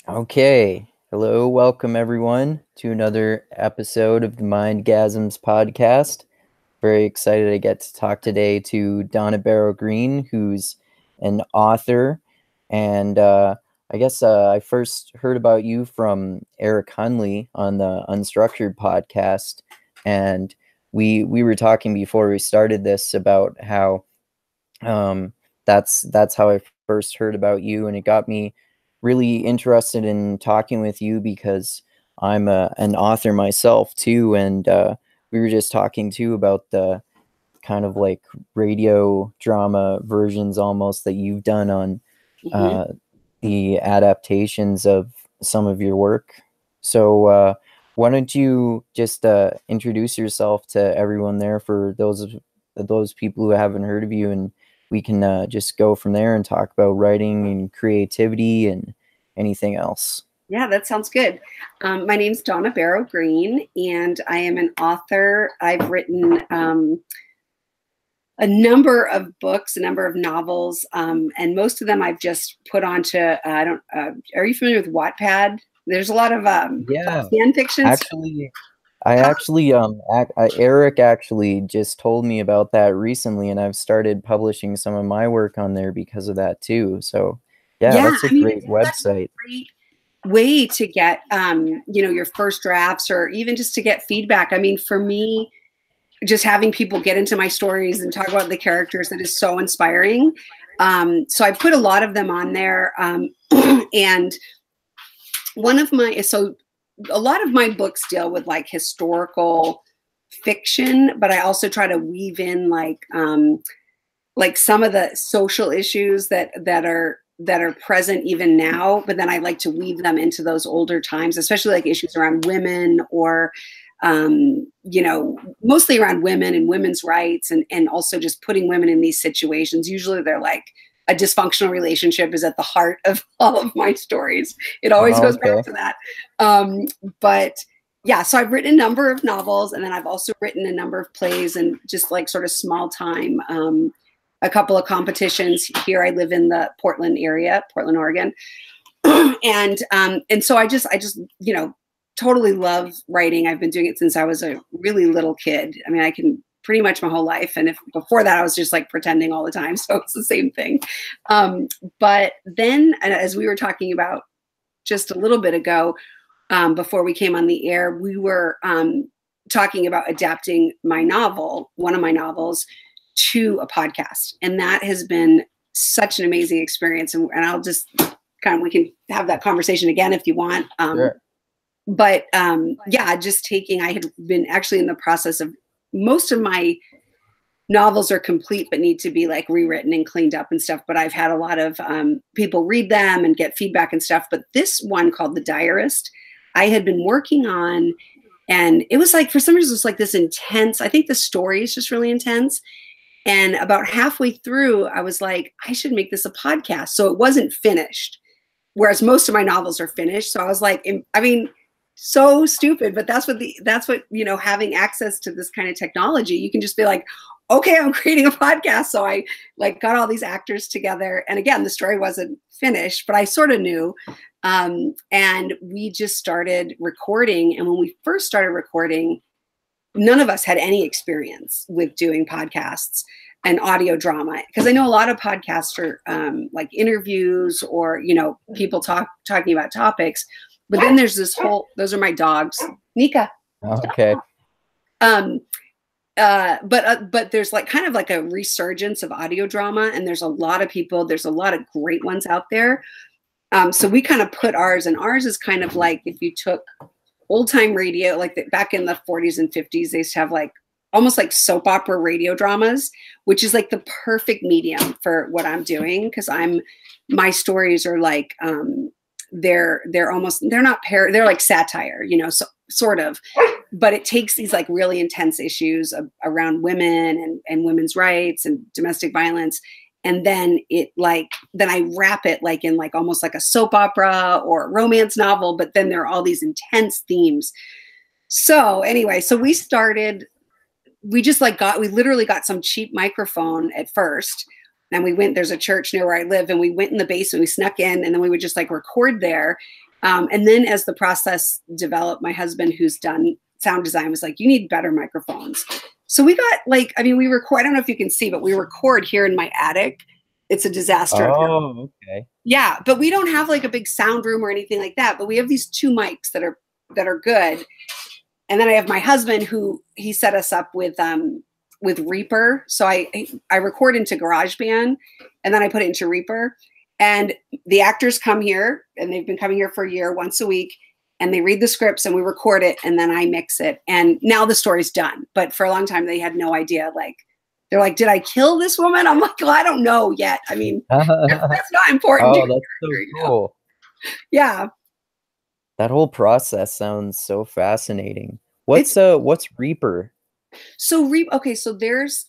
Okay. Hello, welcome everyone to another episode of the Mindgasms podcast. Very excited to get to talk today to Donna Barrow-Green, who's an author. And I first heard about you from Eric Hunley on the Unstructured podcast. And we were talking before we started this about how um, that's how I first heard about you, and it got me really interested in talking with you because I'm an author myself too, and we were just talking too about the kind of like radio drama versions almost that you've done on hmm uh, the adaptations of some of your work. So why don't you just introduce yourself to everyone there for those people who haven't heard of you, and we can just go from there and talk about writing and creativity and anything else. Yeah, that sounds good. My name's Donna Barrow-Green, and I am an author. I've written a number of books, a number of novels, and most of them I've just put onto. I don't. Are you familiar with Wattpad? There's a lot of Yeah, fan fiction stuff. actually, Eric actually just told me about that recently, and I've started publishing some of my work on there because of that too. So, yeah, Yeah, that's a I mean, great it's such website. a great way to get your first drafts, or even just to get feedback. I mean, for me, just having people get into my stories and talk about the characters, that is so inspiring. So I put a lot of them on there. And a lot of my books deal with like historical fiction, but I also try to weave in like some of the social issues that are present even now, but then I like to weave them into those older times, especially like issues around women, or mostly around women and women's rights, and also just putting women in these situations. Usually they're like a dysfunctional relationship is at the heart of all of my stories. It always Oh, goes back okay. to that. But yeah, so I've written a number of novels, and then I've also written a number of plays, and just like sort of small time, a couple of competitions here. I live in the Portland area, Portland, Oregon. And so I just totally love writing. I've been doing it since I was a really little kid. I mean, I can pretty much my whole life. And if before that I was just like pretending all the time, so it's the same thing. But then, and as we were talking about just a little bit ago, before we came on the air, we were talking about adapting one of my novels, to a podcast, and that has been such an amazing experience. And I'll just we can have that conversation again if you want. Sure. But yeah, I had been actually in the process of, most of my novels are complete but need to be like rewritten and cleaned up and stuff. But I've had a lot of people read them and get feedback and stuff. But this one, called The Diarist, I had been working on, and it was like, for some reason, it was like this intense. I think the story is just really intense. And about halfway through, I was like, I should make this a podcast. So it wasn't finished, whereas most of my novels are finished. So I was like, I mean, so stupid, but that's what, having access to this kind of technology, you can just be like, okay, I'm creating a podcast. So I like got all these actors together. And again, the story wasn't finished, but I sort of knew. And we just started recording. And when we first started recording, none of us had any experience with doing podcasts and audio drama, because I know a lot of podcasts are like interviews, or people talking about topics. But then there's this whole, those are my dogs, Nika. Okay. But there's like kind of like a resurgence of audio drama, and there's a lot of great ones out there. So we kind of put ours, and ours is kind of like, if you took old time radio, like back in the 40s and 50s, they used to have like almost like soap opera radio dramas, which is like the perfect medium for what I'm doing. Cause my stories are like, they're they're like satire, so sort of, but it takes these like really intense issues around women and women's rights and domestic violence. And then then I wrap it like in like almost like a soap opera or a romance novel, but then there are all these intense themes. So anyway, we literally got some cheap microphone at first. And there's a church near where I live, and we went in the basement, we snuck in, and then we would just like record there. And then as the process developed, my husband, who's done sound design, was like, you need better microphones. So we got like, I mean, we record, I don't know if you can see, but we record here in my attic. It's a disaster. Oh, okay. Yeah, but we don't have like a big sound room or anything like that. But we have these 2 mics that are good. And then I have my husband, who he set us up with Reaper. So I record into GarageBand, and then I put it into Reaper. And the actors come here, and they've been coming here for a year, once a week, and they read the scripts, and we record it, and then I mix it. And now the story's done. But for a long time, they had no idea. Like, they're like, did I kill this woman? I'm like, well, I don't know yet. I mean, that's not important. Oh, that's so cool. Yeah. That whole process sounds so fascinating. What's Reaper? So okay, so there's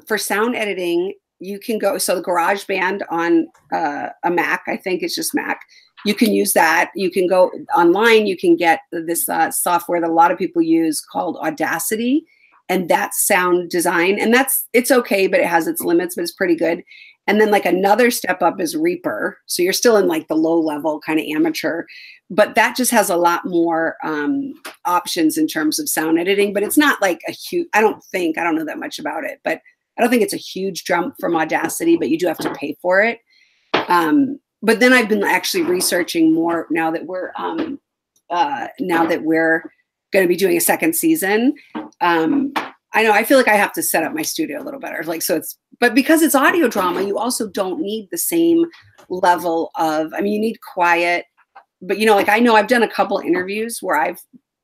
for sound editing, you can go, so the GarageBand on a Mac, I think it's just Mac. You can use that. You can go online, you can get this software that a lot of people use called Audacity, and that's sound design. And it's okay, but it has its limits, but it's pretty good. And then like another step up is Reaper. So you're still in like the low level kind of amateur, but that just has a lot more options in terms of sound editing. But it's not like a huge, I don't know that much about it, but I don't think it's a huge jump from Audacity, but you do have to pay for it. But then I've been actually researching more now that we're going to be doing a second season. I know, I feel like I have to set up my studio a little better. Like, so but because it's audio drama, you also don't need the same level of, I mean, you need quiet, but you know, like I know I've done a couple interviews where I've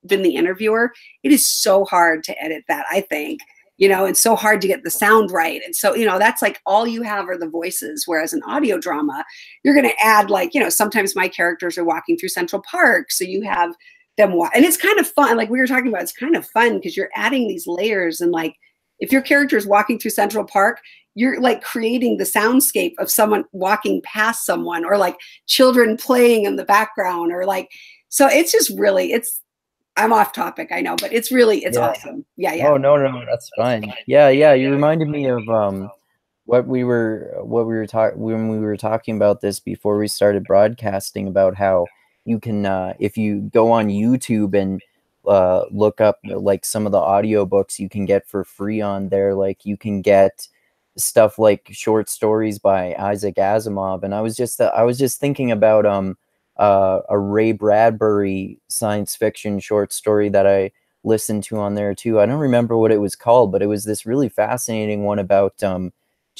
been the interviewer. It is so hard to edit that, I think, you know, and so hard to get the sound right. And so, you know, that's like all you have are the voices. Whereas an audio drama, you're going to add like, you know, sometimes my characters are walking through Central Park. So you have them and it's kind of fun. Like we were talking about, it's kind of fun because you're adding these layers. And like, if your character is walking through Central Park, you're like creating the soundscape of someone walking past someone, or like children playing in the background, or like, so it's just really, I'm off topic, I know, but it's awesome. Yeah. Yeah. Oh, no, that's fine. Yeah. You reminded me of what we were talking when we were talking about this before we started broadcasting, about how you can if you go on YouTube and look up like some of the audiobooks you can get for free on there, like you can get stuff like short stories by Isaac Asimov. And I was just thinking about a Ray Bradbury science fiction short story that I listened to on there too. I don't remember what it was called, but it was this really fascinating one about 2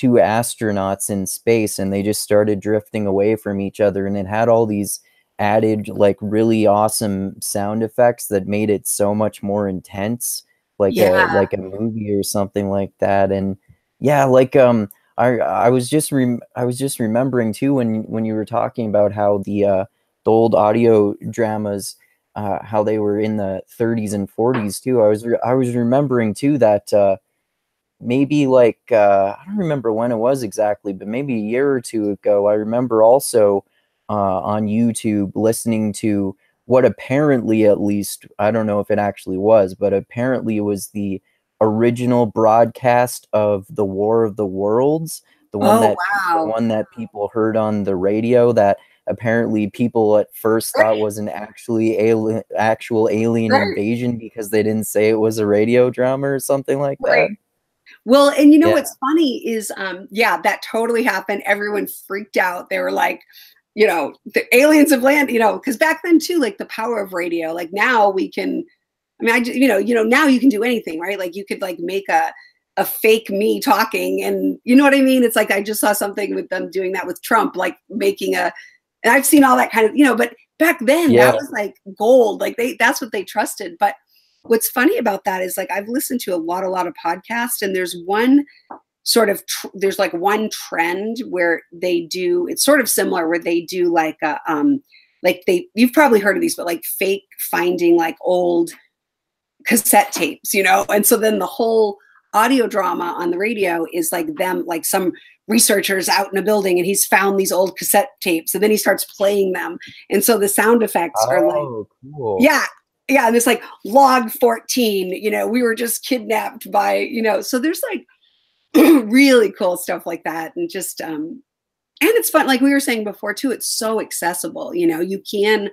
astronauts in space, and they just started drifting away from each other, and it had all these added like really awesome sound effects that made it so much more intense, like a movie or something like that. And yeah, like I was just remembering too when you were talking about how the old audio dramas, how they were in the 30s and 40s too. I was remembering too that maybe like I don't remember when it was exactly, but maybe a year or two ago, I remember also on YouTube listening to what apparently, at least, I don't know if it actually was, but apparently it was the original broadcast of the War of the Worlds, the one that people heard on the radio, that apparently people at first thought was an actual alien invasion because they didn't say it was a radio drama or something like that. Well, and you know what's funny is, that totally happened. Everyone freaked out. They were like, you know, the aliens have landed, you know, because back then too, like the power of radio, like now we can, I mean, now you can do anything, right? Like you could like make a fake me talking, and you know what I mean? It's like, I just saw something with them doing that with Trump, like making and I've seen all that kind of, you know, but back then that was like gold. Like that's what they trusted. But what's funny about that is like, I've listened to a lot of podcasts, and there's one sort of, there's like one trend where they do, it's sort of similar, where they do like you've probably heard of these, but like fake finding like old cassette tapes, you know? And so then the whole audio drama on the radio is like them, like some researchers out in a building, and he's found these old cassette tapes, and then he starts playing them. And so the sound effects are like, cool. Yeah. And it's like log 14, you know, we were just kidnapped by, you know, so there's like really cool stuff like that. And just, and it's fun. Like we were saying before too, it's so accessible, you know, you can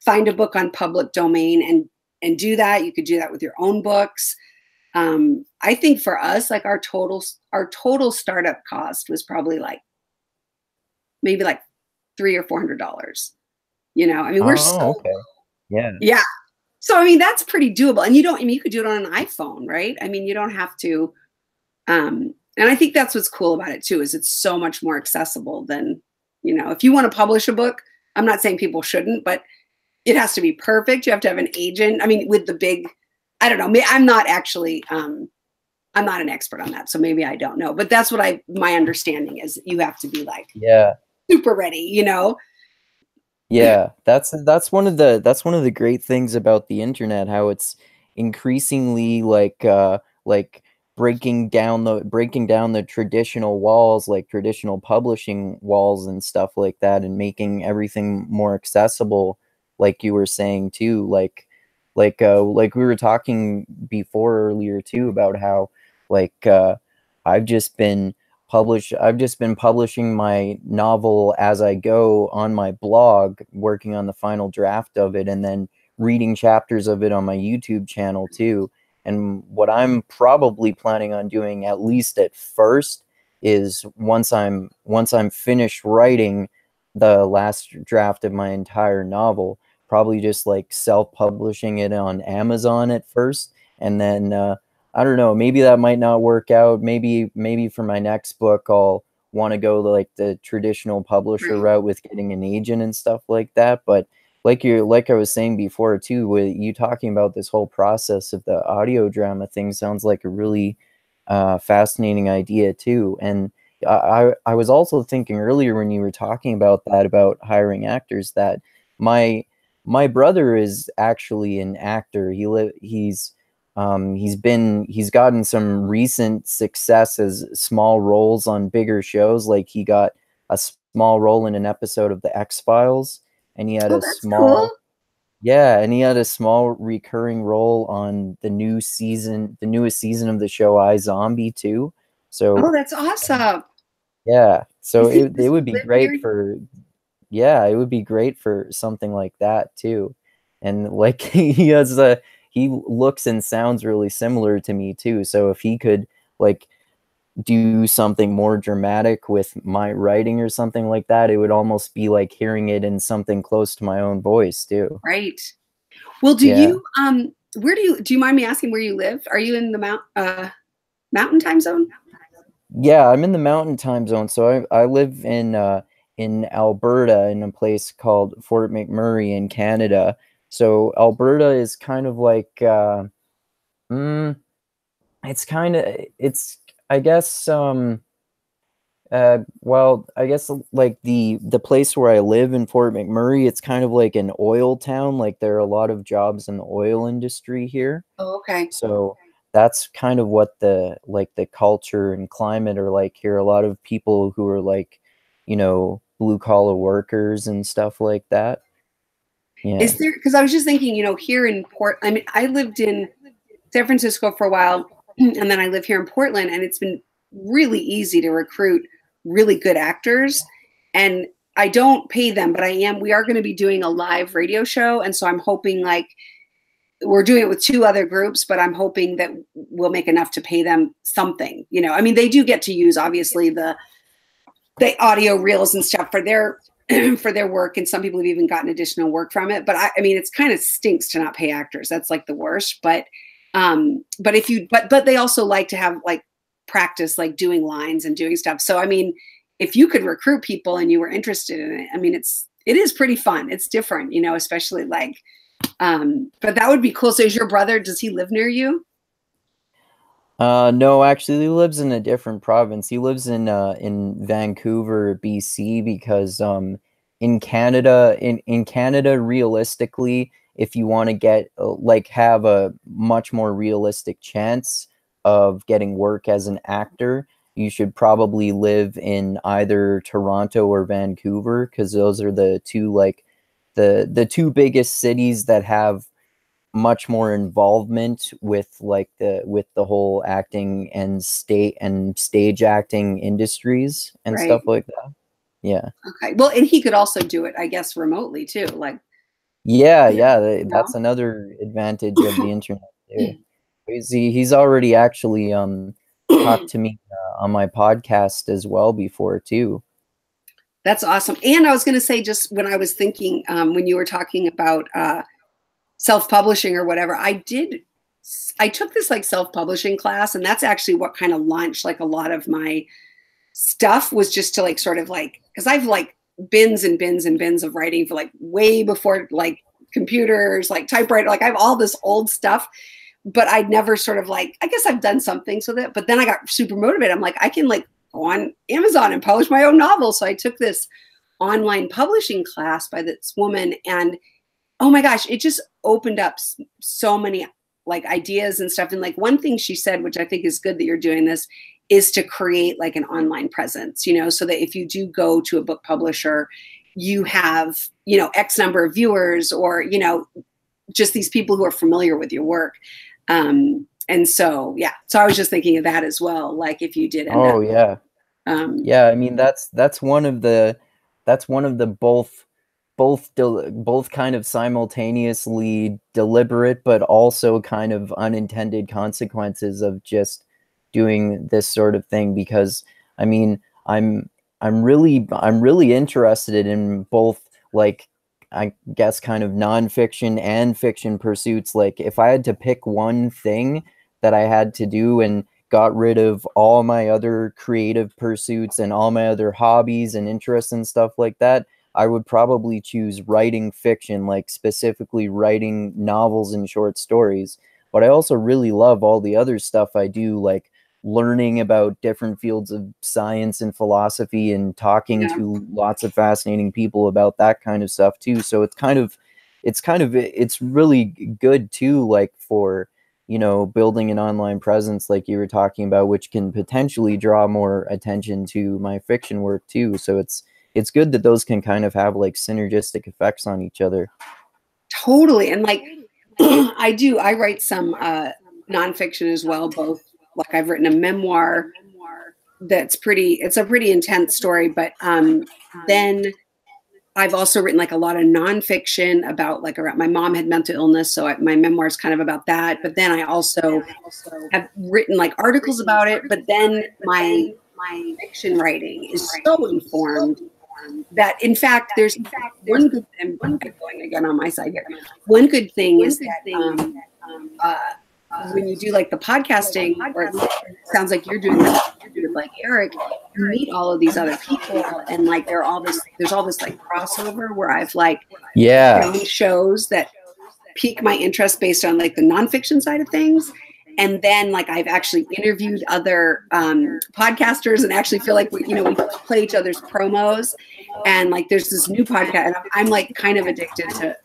find a book on public domain and do that. You could do that with your own books. I think for us, like our total startup cost was probably like maybe like $300 or $400. You know, I mean, we're Oh, so, okay. Yeah. yeah. So, I mean, that's pretty doable. And you could do it on an iPhone, right? I mean, you don't have to, and I think that's what's cool about it too, is it's so much more accessible than, you know, if you want to publish a book, I'm not saying people shouldn't, but it has to be perfect. You have to have an agent. I mean, with the big, I don't know, I'm not actually, I'm not an expert on that. So maybe I don't know, but that's what my understanding is. You have to be like, Yeah. super ready, you know? Yeah, that's one of the great things about the internet, how it's increasingly like breaking down the traditional walls, like traditional publishing walls and stuff like that, and making everything more accessible, like you were saying too, like we were talking before earlier too about how like I've just been I've just been publishing my novel as I go on my blog, working on the final draft of it, and then reading chapters of it on my YouTube channel too. And what I'm probably planning on doing, at least at first, is once I'm finished writing the last draft of my entire novel, probably just like self-publishing it on Amazon at first, and then I don't know, maybe that might not work out. Maybe for my next book I'll want to go like the traditional publisher Right. route with getting an agent and stuff like that. But like I was saying before too, with you talking about this whole process of the audio drama thing, sounds like a really fascinating idea too. And I was also thinking earlier when you were talking about that, about hiring actors, that my brother is actually an actor. He's gotten some recent success as small roles on bigger shows. Like he got a small role in an episode of The X-Files, and he had Oh, a that's cool. small yeah, and he had a small recurring role on the newest season of the show iZombie too. So Oh, that's awesome. yeah, so Does it he would be live great near? for yeah, it would be great for something like that too. And like he looks and sounds really similar to me too. So if he could like do something more dramatic with my writing or something like that, it would almost be like hearing it in something close to my own voice too. Right. Well, Yeah. where do you mind me asking where you live? Are you in the mountain time zone? Yeah, I'm in the mountain time zone. So I live in Alberta, in a place called Fort McMurray in Canada. So Alberta is kind of like mm, it's I guess well, I guess like the place where I live in Fort McMurray, it's kind of like an oil town. Like there are a lot of jobs in the oil industry here. Oh, okay. So that's kind of what the culture and climate are like here. A lot of people who are like, blue collar workers and stuff like that. Yeah. Is there, because I was just thinking, here in I mean, I lived in San Francisco for a while, and then I live here in Portland, and it's been really easy to recruit really good actors. And I don't pay them, but we are going to be doing a live radio show. And so I'm hoping, like, we're doing it with two other groups, but I'm hoping that we'll make enough to pay them something. I mean, they do get to use, obviously, the audio reels and stuff for their for their work, and some people have even gotten additional work from it. But I mean, it's kind of stinks to not pay actors. That's like the worst. But but they also like to have like practice, like doing lines and doing stuff. So I mean, if you could recruit people and you were interested in it, I mean, it is pretty fun. It's different, especially like but that would be cool. So is your brother, does he live near you? No, actually, he lives in a different province. He lives in Vancouver, BC, because in Canada, realistically, if you want to get like have a much more realistic chance of getting work as an actor, you should probably live in either Toronto or Vancouver, because those are the two like the two biggest cities that have much more involvement with like the whole acting and stage acting industries and Right. stuff like that. Yeah. Okay. Well, and he could also do it, I guess, remotely too. Like, Yeah, yeah, You know? that's another advantage of the internet too. He's already actually talked to me on my podcast as well before too. That's awesome. And I was going to say, just when I was thinking, when you were talking about self-publishing or whatever, I took this like self-publishing class, and that's actually what kind of launched like a lot of my stuff, was just to like sort of like, because I've like bins and bins and bins of writing for like way before like computers, like typewriter, like I have all this old stuff, but I'd never sort of like, I guess I've done something so that, but then I got super motivated. I'm like, I can like go on Amazon and publish my own novel. So I took this online publishing class by this woman, and oh my gosh, it just opened up so many like ideas and stuff. And like one thing she said, which I think is good that you're doing this, is to create like an online presence, you know, so that if you do go to a book publisher, you have, you know, X number of viewers, or, you know, just these people who are familiar with your work. And so, yeah, so I was just thinking of that as well. Like if you did end up, Yeah. Yeah, I mean that's one of the both kind of simultaneously deliberate but also kind of unintended consequences of just doing this sort of thing, because I mean I'm really interested in both, like, I guess kind of nonfiction and fiction pursuits. Like if I had to pick one thing that I had to do and got rid of all my other creative pursuits and all my other hobbies and interests and stuff like that, I would probably choose writing fiction, like specifically writing novels and short stories. But I also really love all the other stuff I do, like learning about different fields of science and philosophy and talking yeah, to lots of fascinating people about that kind of stuff too. So it's really good too, like for, you know, building an online presence like you were talking about, which can potentially draw more attention to my fiction work too. So it's good that those can kind of have like synergistic effects on each other. totally. And like, I write some nonfiction as well, both like I've written a memoir it's a pretty intense story, but then I've also written like a lot of nonfiction about like around, my mom had mental illness, so my memoir is kind of about that. But then I also have written like articles about it. But then my fiction writing is so informed that, in fact, there's one good thing. I'm going again on my side here. One good thing is that uh, when you do like the podcasting, or it sounds like you're doing that with like Eric, you meet all of these other people, and like there's all this like crossover where I've like found shows that pique my interest based on like the nonfiction side of things. And then like I've actually interviewed other podcasters, and actually feel like we play each other's promos. And like there's this new podcast, and I'm like kind of addicted to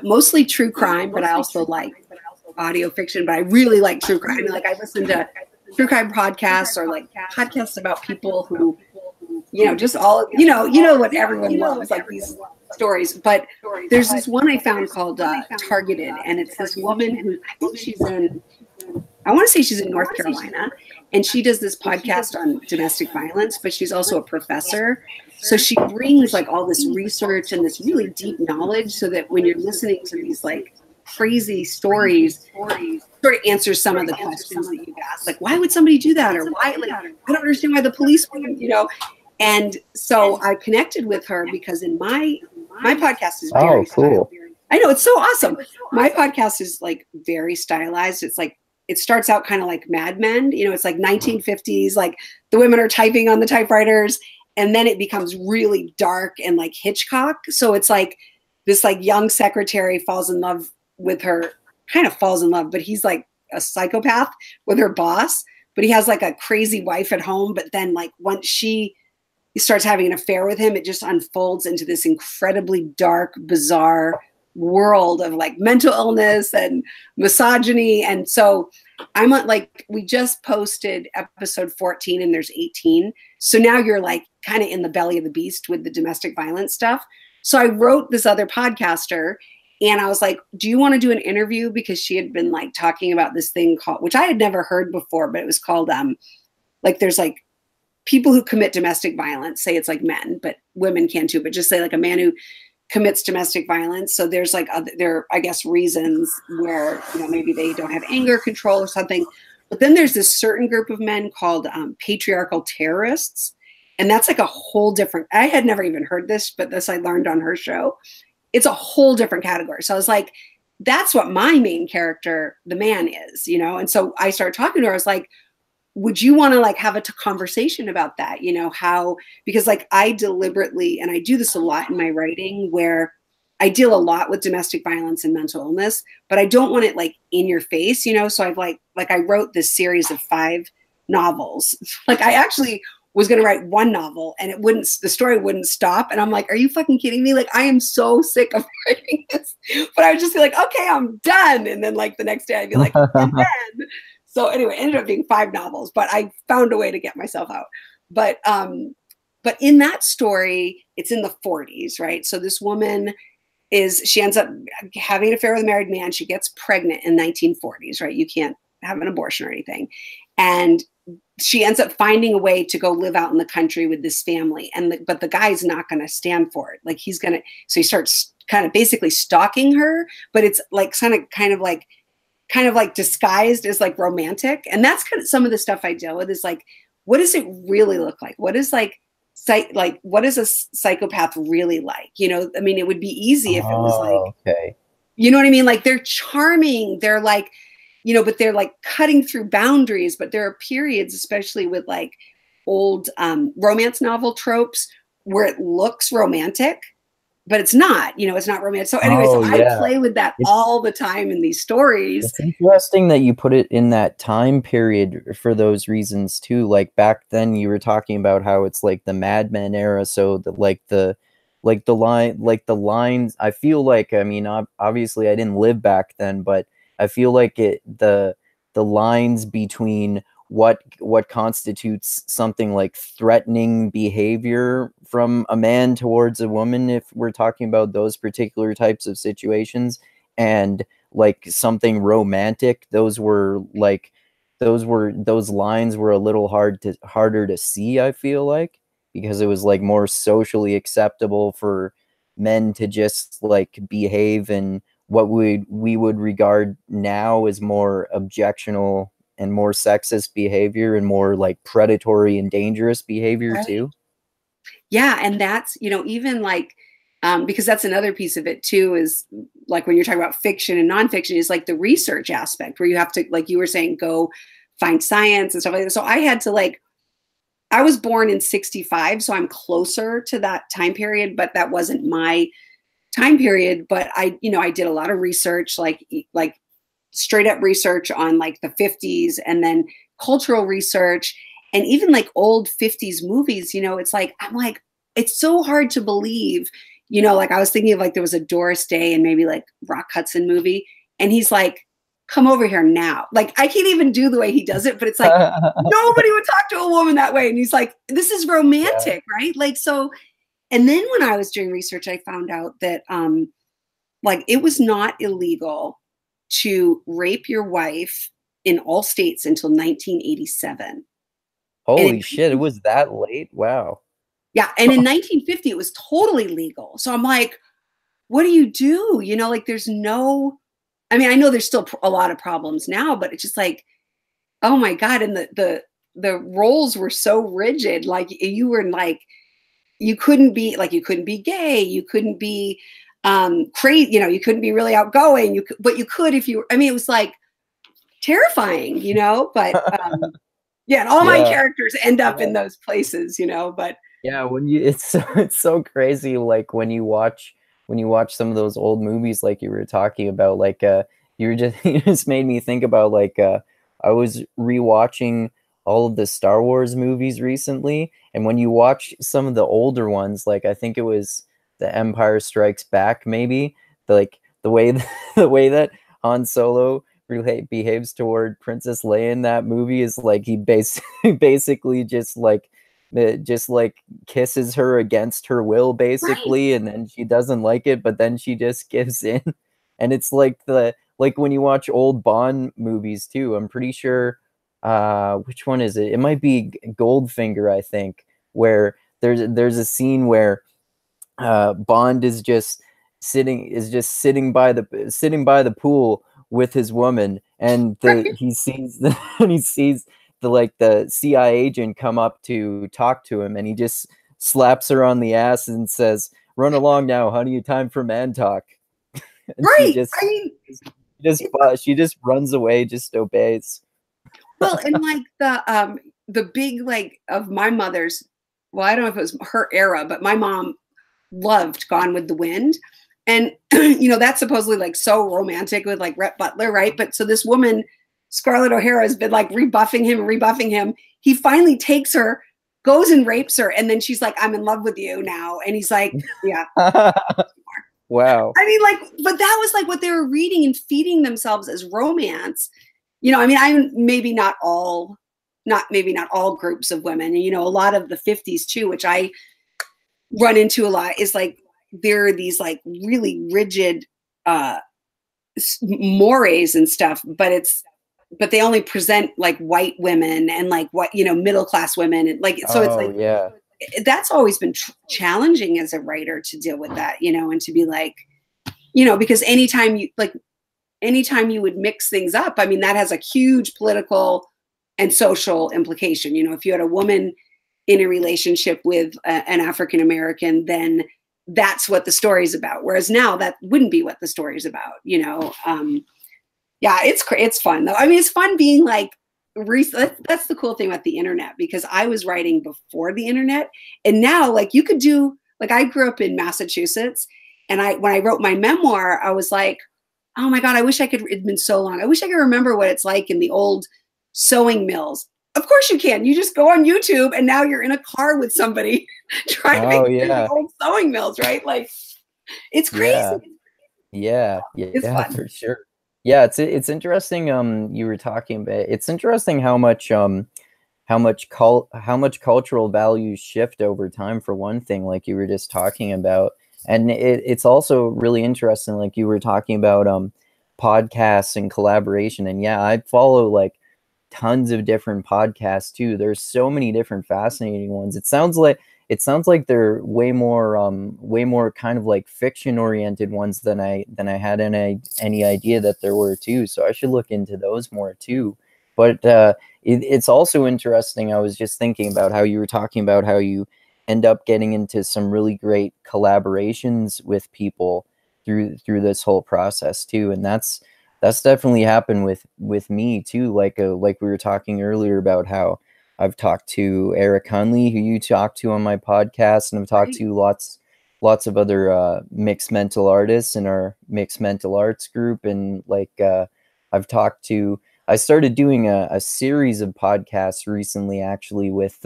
mostly true crime, but I also like audio fiction, but I really like true crime. I mean, like I listen to true crime podcasts, or like podcasts about people who, you know, just all, you know what everyone loves, like these stories. But there's this one I found called Targeted, and it's this woman who, I think I want to say she's in North Carolina, and she does this podcast on domestic violence, but she's also a professor. So she brings like all this research and this really deep knowledge, so that when you're listening to these like crazy stories, sort of answers some of the questions that you've asked, like why would somebody do that, or why, like I don't understand why the police would, you know. And so I connected with her because in my podcast is very cool. I know, it's so awesome. My podcast is like very stylized. It's like, it starts out kind of like Mad Men, you know, it's like 1950s, like the women are typing on the typewriters, and then it becomes really dark and like Hitchcock. So it's like this like young secretary falls in love with her, kind of falls in love, but he's like a psychopath with her boss, but he has like a crazy wife at home. But then like once he starts having an affair with him, it just unfolds into this incredibly dark, bizarre world of like mental illness and misogyny. And so I'm like, we just posted episode 14 and there's 18. So now you're like kind of in the belly of the beast with the domestic violence stuff. So I wrote this other podcaster, and I was like, do you want to do an interview? Because she had been like talking about this thing called, which I had never heard before, but it was called, like there's like people who commit domestic violence, say it's like men, but women can too, but just say like a man who commits domestic violence. So there's like there, I guess, reasons where, you know, maybe they don't have anger control or something. But then there's this certain group of men called patriarchal terrorists. And that's like a whole different, I had never even heard this, but this I learned on her show. It's a whole different category. So I was like, that's what my main character, the man, is, you know? And so I started talking to her. I was like, would you want to like have a conversation about that? You know, how, because like I deliberately, and I do this a lot in my writing, where I deal a lot with domestic violence and mental illness, but I don't want it like in your face, you know? So I've like I wrote this series of 5 novels. Like I actually was going to write one novel and the story wouldn't stop. And I'm like, are you fucking kidding me? Like, I am so sick of writing this, but I would just be like, okay, I'm done. And then like the next day I'd be like, I'm done. So anyway, it ended up being 5 novels, but I found a way to get myself out. But in that story, it's in the 40s, right? So this woman she ends up having an affair with a married man. She gets pregnant in 1940s, right? You can't have an abortion or anything. And she ends up finding a way to go live out in the country with this family. But the guy's not going to stand for it. Like so he starts kind of basically stalking her, but it's like kind of like disguised as like romantic. And that's kind of some of the stuff I deal with, is like, what does it really look like? What is what is a psychopath really like? You know, I mean, it would be easy if it was like, okay. You know what I mean? Like they're charming. They're like, you know, but they're like cutting through boundaries. But there are periods, especially with like old romance novel tropes, where it looks romantic, but it's not, you know, it's not romantic. So anyway, I play with that all the time in these stories. It's interesting that you put it in that time period for those reasons too. Like back then you were talking about how it's like the Mad Men era. So the lines, I feel like, I mean, obviously I didn't live back then, but I feel like the lines between what constitutes something like threatening behavior from a man towards a woman, if we're talking about those particular types of situations, and like something romantic, those lines were a little harder to see, I feel like, because it was like more socially acceptable for men to just like behave in what we would regard now as more objectionable and more sexist behavior and more like predatory and dangerous behavior too. Yeah. And that's, you know, even like, because that's another piece of it too, is like when you're talking about fiction and nonfiction, is like the research aspect, where you have to, like you were saying, go find science and stuff like that. So I had to I was born in 65, so I'm closer to that time period, but that wasn't my time period. But I did a lot of research, like straight up research on like the 50s, and then cultural research, and even like old 50s movies. You know, it's like, I'm like, it's so hard to believe, you know, like I was thinking of like, there was a Doris Day and maybe like Rock Hudson movie, and he's like, come over here now. Like, I can't even do the way he does it, but it's like, nobody would talk to a woman that way. And he's like, this is romantic, right? Like, so, and then when I was doing research, I found out that like it was not illegal to rape your wife in all states until 1987. Holy shit, it was that late? Wow. Yeah. And in 1950, it was totally legal. So I'm like, what do you do? You know, like there's no, I mean, I know there's still a lot of problems now, but it's just like, oh my God. And the roles were so rigid. Like you were like, you couldn't be gay. You couldn't be crazy. You know, you couldn't be really outgoing. But you could if you, I mean, it was like terrifying, you know, but yeah. And all my characters end up in those places, you know, but yeah, when you, it's so crazy. Like when you watch some of those old movies, like you were talking about, like you just made me think about like I was rewatching all of the Star Wars movies recently, and when you watch some of the older ones, like I think it was The Empire Strikes Back, maybe, like the way the way that Han Solo behaves toward Princess Leia in that movie is like he basically just like kisses her against her will, basically, and then she doesn't like it, but then she just gives in. And it's like when you watch old Bond movies too, I'm pretty sure which one is it? It might be Goldfinger, I think, where there's a scene where Bond is just sitting by the pool with his woman, and he sees the CIA agent come up to talk to him, and he just slaps her on the ass and says, "Run along now, honey, time for man talk." And Right. I mean, she just runs away, just obeys. well, and like the big like of my mother's, well, I don't know if it was her era, but my mom loved Gone with the Wind. And you know, that's supposedly like so romantic with like Rhett Butler, right? But so this woman, Scarlett O'Hara, has been like rebuffing him. He finally takes her, goes and rapes her, and then she's like, "I'm in love with you now." And he's like, "Yeah." Wow. I mean, like, but that was like what they were reading and feeding themselves as romance. You know, I mean, I'm maybe not all groups of women, and you know, a lot of the 50s too, which I run into a lot, is like there are these like really rigid mores and stuff, but they only present like white women and like what, you know, middle class women, and like so it's like, yeah, that's always been challenging as a writer to deal with that, you know, and to be like, you know, because anytime you would mix things up, I mean, that has a huge political and social implication. You know, if you had a woman in a relationship with an African American, then that's what the story's about. Whereas now that wouldn't be what the story's about, you know? Yeah, it's fun though. I mean, it's fun being like, that's the cool thing about the internet, because I was writing before the internet, and now like you could do, like I grew up in Massachusetts, and when I wrote my memoir, I was like, oh my God, I wish it'd been so long. I wish I could remember what it's like in the old sewing mills. Of course you can. You just go on YouTube, and now you're in a car with somebody driving through the old sewing mills, right? Like, it's crazy. Yeah, It's fun. for sure. Yeah, it's interesting. You were talking about. It's interesting how much cultural values shift over time. For one thing, like you were just talking about, and it's also really interesting, like you were talking about podcasts and collaboration. And yeah, I follow like tons of different podcasts too. There's so many different fascinating ones. It sounds like they're way more kind of like fiction oriented ones than I had any idea that there were too. So I should look into those more too. But it's also interesting. I was just thinking about how you were talking about how you end up getting into some really great collaborations with people through this whole process too. And that's definitely happened with me too. Like we were talking earlier about how I've talked to Eric Hunley, who you talked to on my podcast, and I've talked to lots of other mixed mental artists in our mixed mental arts group. And like I started doing a series of podcasts recently, actually, with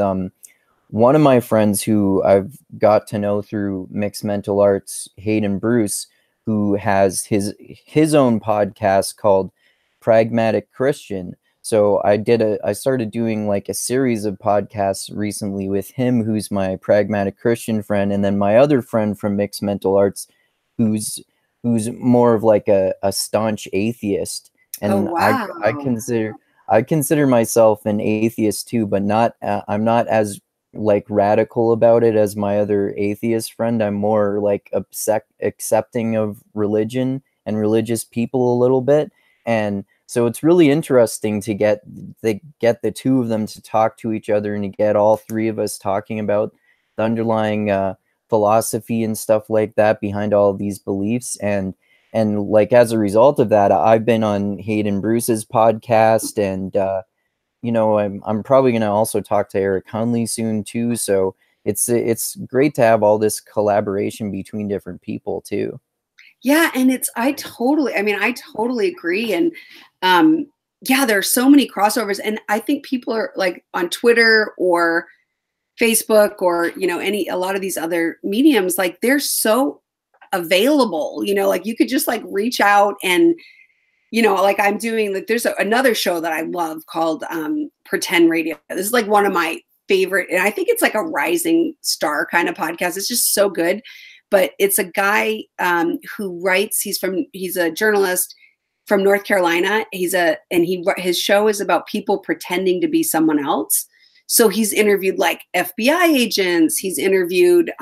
one of my friends who I've got to know through mixed mental arts, Hayden Bruce, who has his own podcast called Pragmatic Christian. So I started doing like a series of podcasts recently with him, who's my pragmatic Christian friend, and then my other friend from mixed mental arts, who's more of like a staunch atheist. And wow. I consider myself an atheist too, but not I'm not as like radical about it as my other atheist friend. I'm more like accepting of religion and religious people a little bit. And so it's really interesting to get the two of them to talk to each other, and to get all three of us talking about the underlying philosophy and stuff like that behind all of these beliefs. And like as a result of that, I've been on Hayden Bruce's podcast, and you know, I'm probably going to also talk to Eric Hunley soon too. So it's great to have all this collaboration between different people too. Yeah, and I totally agree. And yeah, there are so many crossovers, and I think people are like on Twitter or Facebook or, you know, a lot of these other mediums, like they're so available, you know, like you could just like reach out, and you know, like I'm doing, like there's another show that I love called Pretend Radio. This is like one of my favorite, and I think it's like a rising star kind of podcast. It's just so good. But it's a guy who writes. He's a journalist from North Carolina. His show is about people pretending to be someone else. So he's interviewed like FBI agents. He's interviewed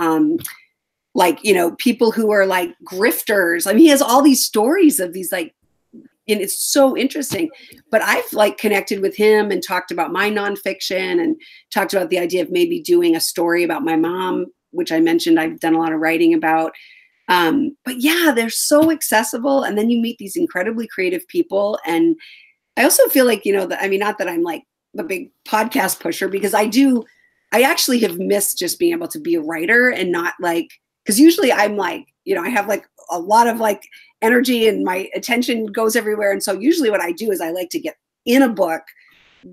like, you know, people who are like grifters. I mean, he has all these stories of these like, and it's so interesting. But I've like connected with him and talked about my nonfiction and talked about the idea of maybe doing a story about my mom, which I mentioned I've done a lot of writing about. But yeah, they're so accessible. And then you meet these incredibly creative people. And I also feel like, you know, that, I mean, not that I'm like the big podcast pusher, because I actually have missed just being able to be a writer and not like, because usually I'm like, you know, I have like a lot of like energy and my attention goes everywhere. And so usually what I do is I like to get in a book,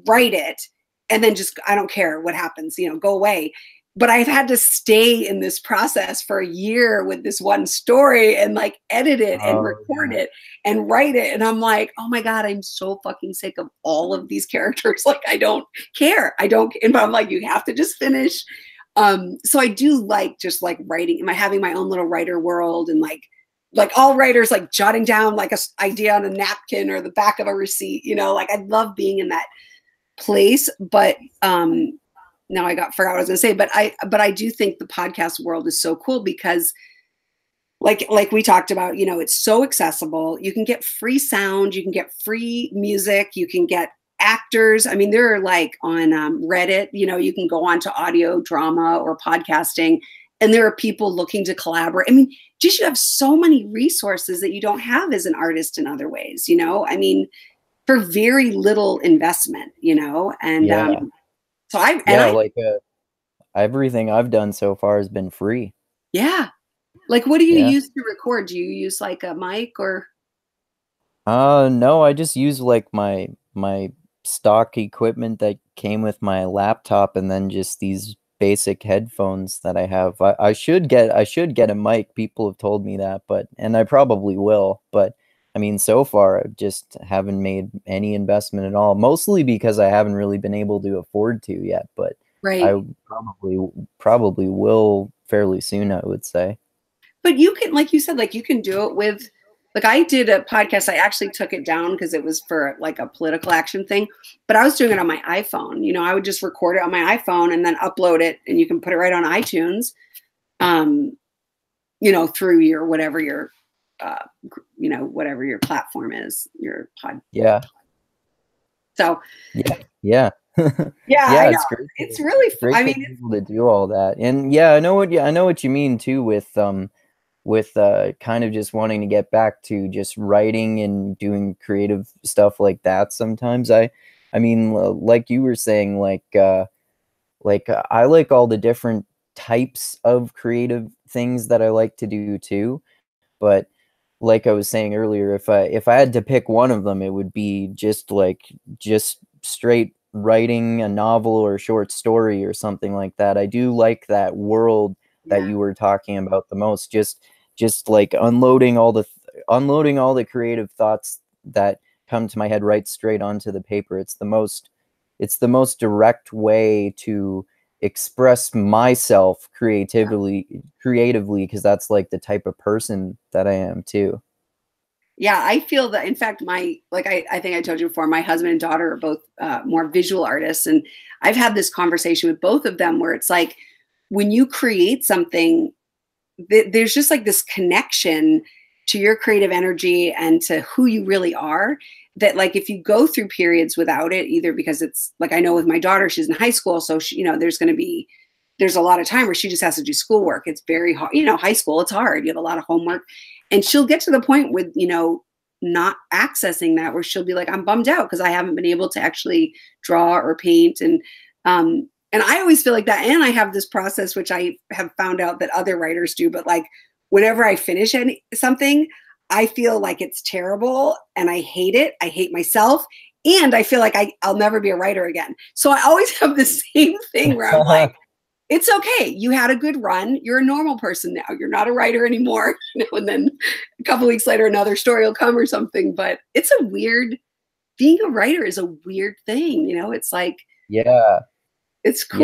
write it, and then just, I don't care what happens, you know, go away. But I've had to stay in this process for a year with this one story and like edit it and record it and write it. And I'm like, oh my God, I'm so fucking sick of all of these characters. Like, I don't care. And I'm like, you have to just finish. So I do like just like writing, am I having my own little writer world, and like all writers like jotting down like a idea on a napkin or the back of a receipt, you know, like I love being in that place. But now I forgot what I was gonna say, but I do think the podcast world is so cool because like we talked about, you know, it's so accessible. You can get free sound, you can get free music, you can get actors. I mean, there are like on Reddit, you know, you can go on to audio drama or podcasting, and there are people looking to collaborate. I mean, just, you have so many resources that you don't have as an artist in other ways, you know, I mean, for very little investment, you know, and so everything I've done so far has been free. Yeah. Like, what do you use to record? Do you use like a mic or? No, I just use like my stock equipment that came with my laptop, and then just these basic headphones that I have. I should get a mic. People have told me that, and I probably will, but I mean, so far I just haven't made any investment at all, mostly because I haven't really been able to afford to yet, but I probably will fairly soon, I would say. But you can, like you said, like you can do it with, like I did a podcast. I actually took it down because it was for like a political action thing, but I was doing it on my iPhone. You know, I would just record it on my iPhone and then upload it, and you can put it right on iTunes, you know, through your, whatever your, you know, whatever your platform is, your pod. Yeah. So yeah. Yeah, it's great. It's really fun. I mean, able to do all that. And yeah, I know what you mean too with kind of just wanting to get back to just writing and doing creative stuff like that. Sometimes I mean, like you were saying, like I like all the different types of creative things that I like to do too. But like I was saying earlier, if I had to pick one of them, it would be just straight writing a novel or a short story or something like that. I do like that world that you were talking about the most. Just like unloading all the creative thoughts that come to my head right straight onto the paper. It's the most direct way to express myself creatively, because that's like the type of person that I am too. Yeah, I feel that, in fact, I think I told you before, my husband and daughter are both more visual artists. And I've had this conversation with both of them where it's like, when you create something, there's just like this connection to your creative energy and to who you really are, that like, if you go through periods without it, either because it's like, I know with my daughter, she's in high school. So she, you know, there's a lot of time where she just has to do schoolwork. It's very hard, you know, high school, it's hard. You have a lot of homework. And she'll get to the point with, you know, not accessing that, where she'll be like, I'm bummed out because I haven't been able to actually draw or paint. And I always feel like that. And I have this process, which I have found out that other writers do, but like whenever I finish something, I feel like it's terrible and I hate it. I hate myself. And I feel like I'll never be a writer again. So I always have the same thing where I'm like, it's okay. You had a good run. You're a normal person now. You're not a writer anymore. You know, and then a couple weeks later, another story will come or something. But it's being a writer is a weird thing. You know, it's like, it's cool.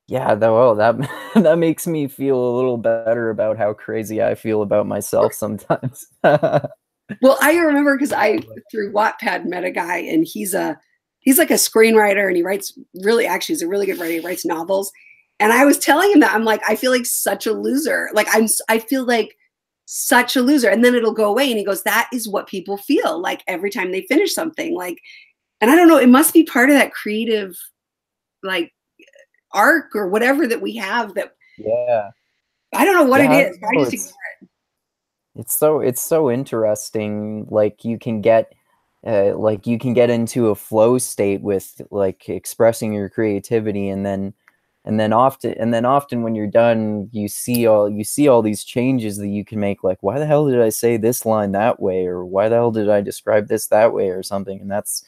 That makes me feel a little better about how crazy I feel about myself sometimes. Well, I remember because I, through Wattpad, met a guy, and he's like a screenwriter, and he writes he's a really good writer. He writes novels. And I was telling him that, I'm like, I feel like such a loser. Like I feel like such a loser. And then it'll go away. And he goes, that is what people feel like every time they finish something. Like, and I don't know, it must be part of that creative, like, arc or whatever that we have that. Yeah. I don't know what it is. I just ignore it. It's so interesting. Like you can get into a flow state with like expressing your creativity, and then often when you're done, you see all these changes that you can make. Like, why the hell did I say this line that way, or why the hell did I describe this that way, or something? And that's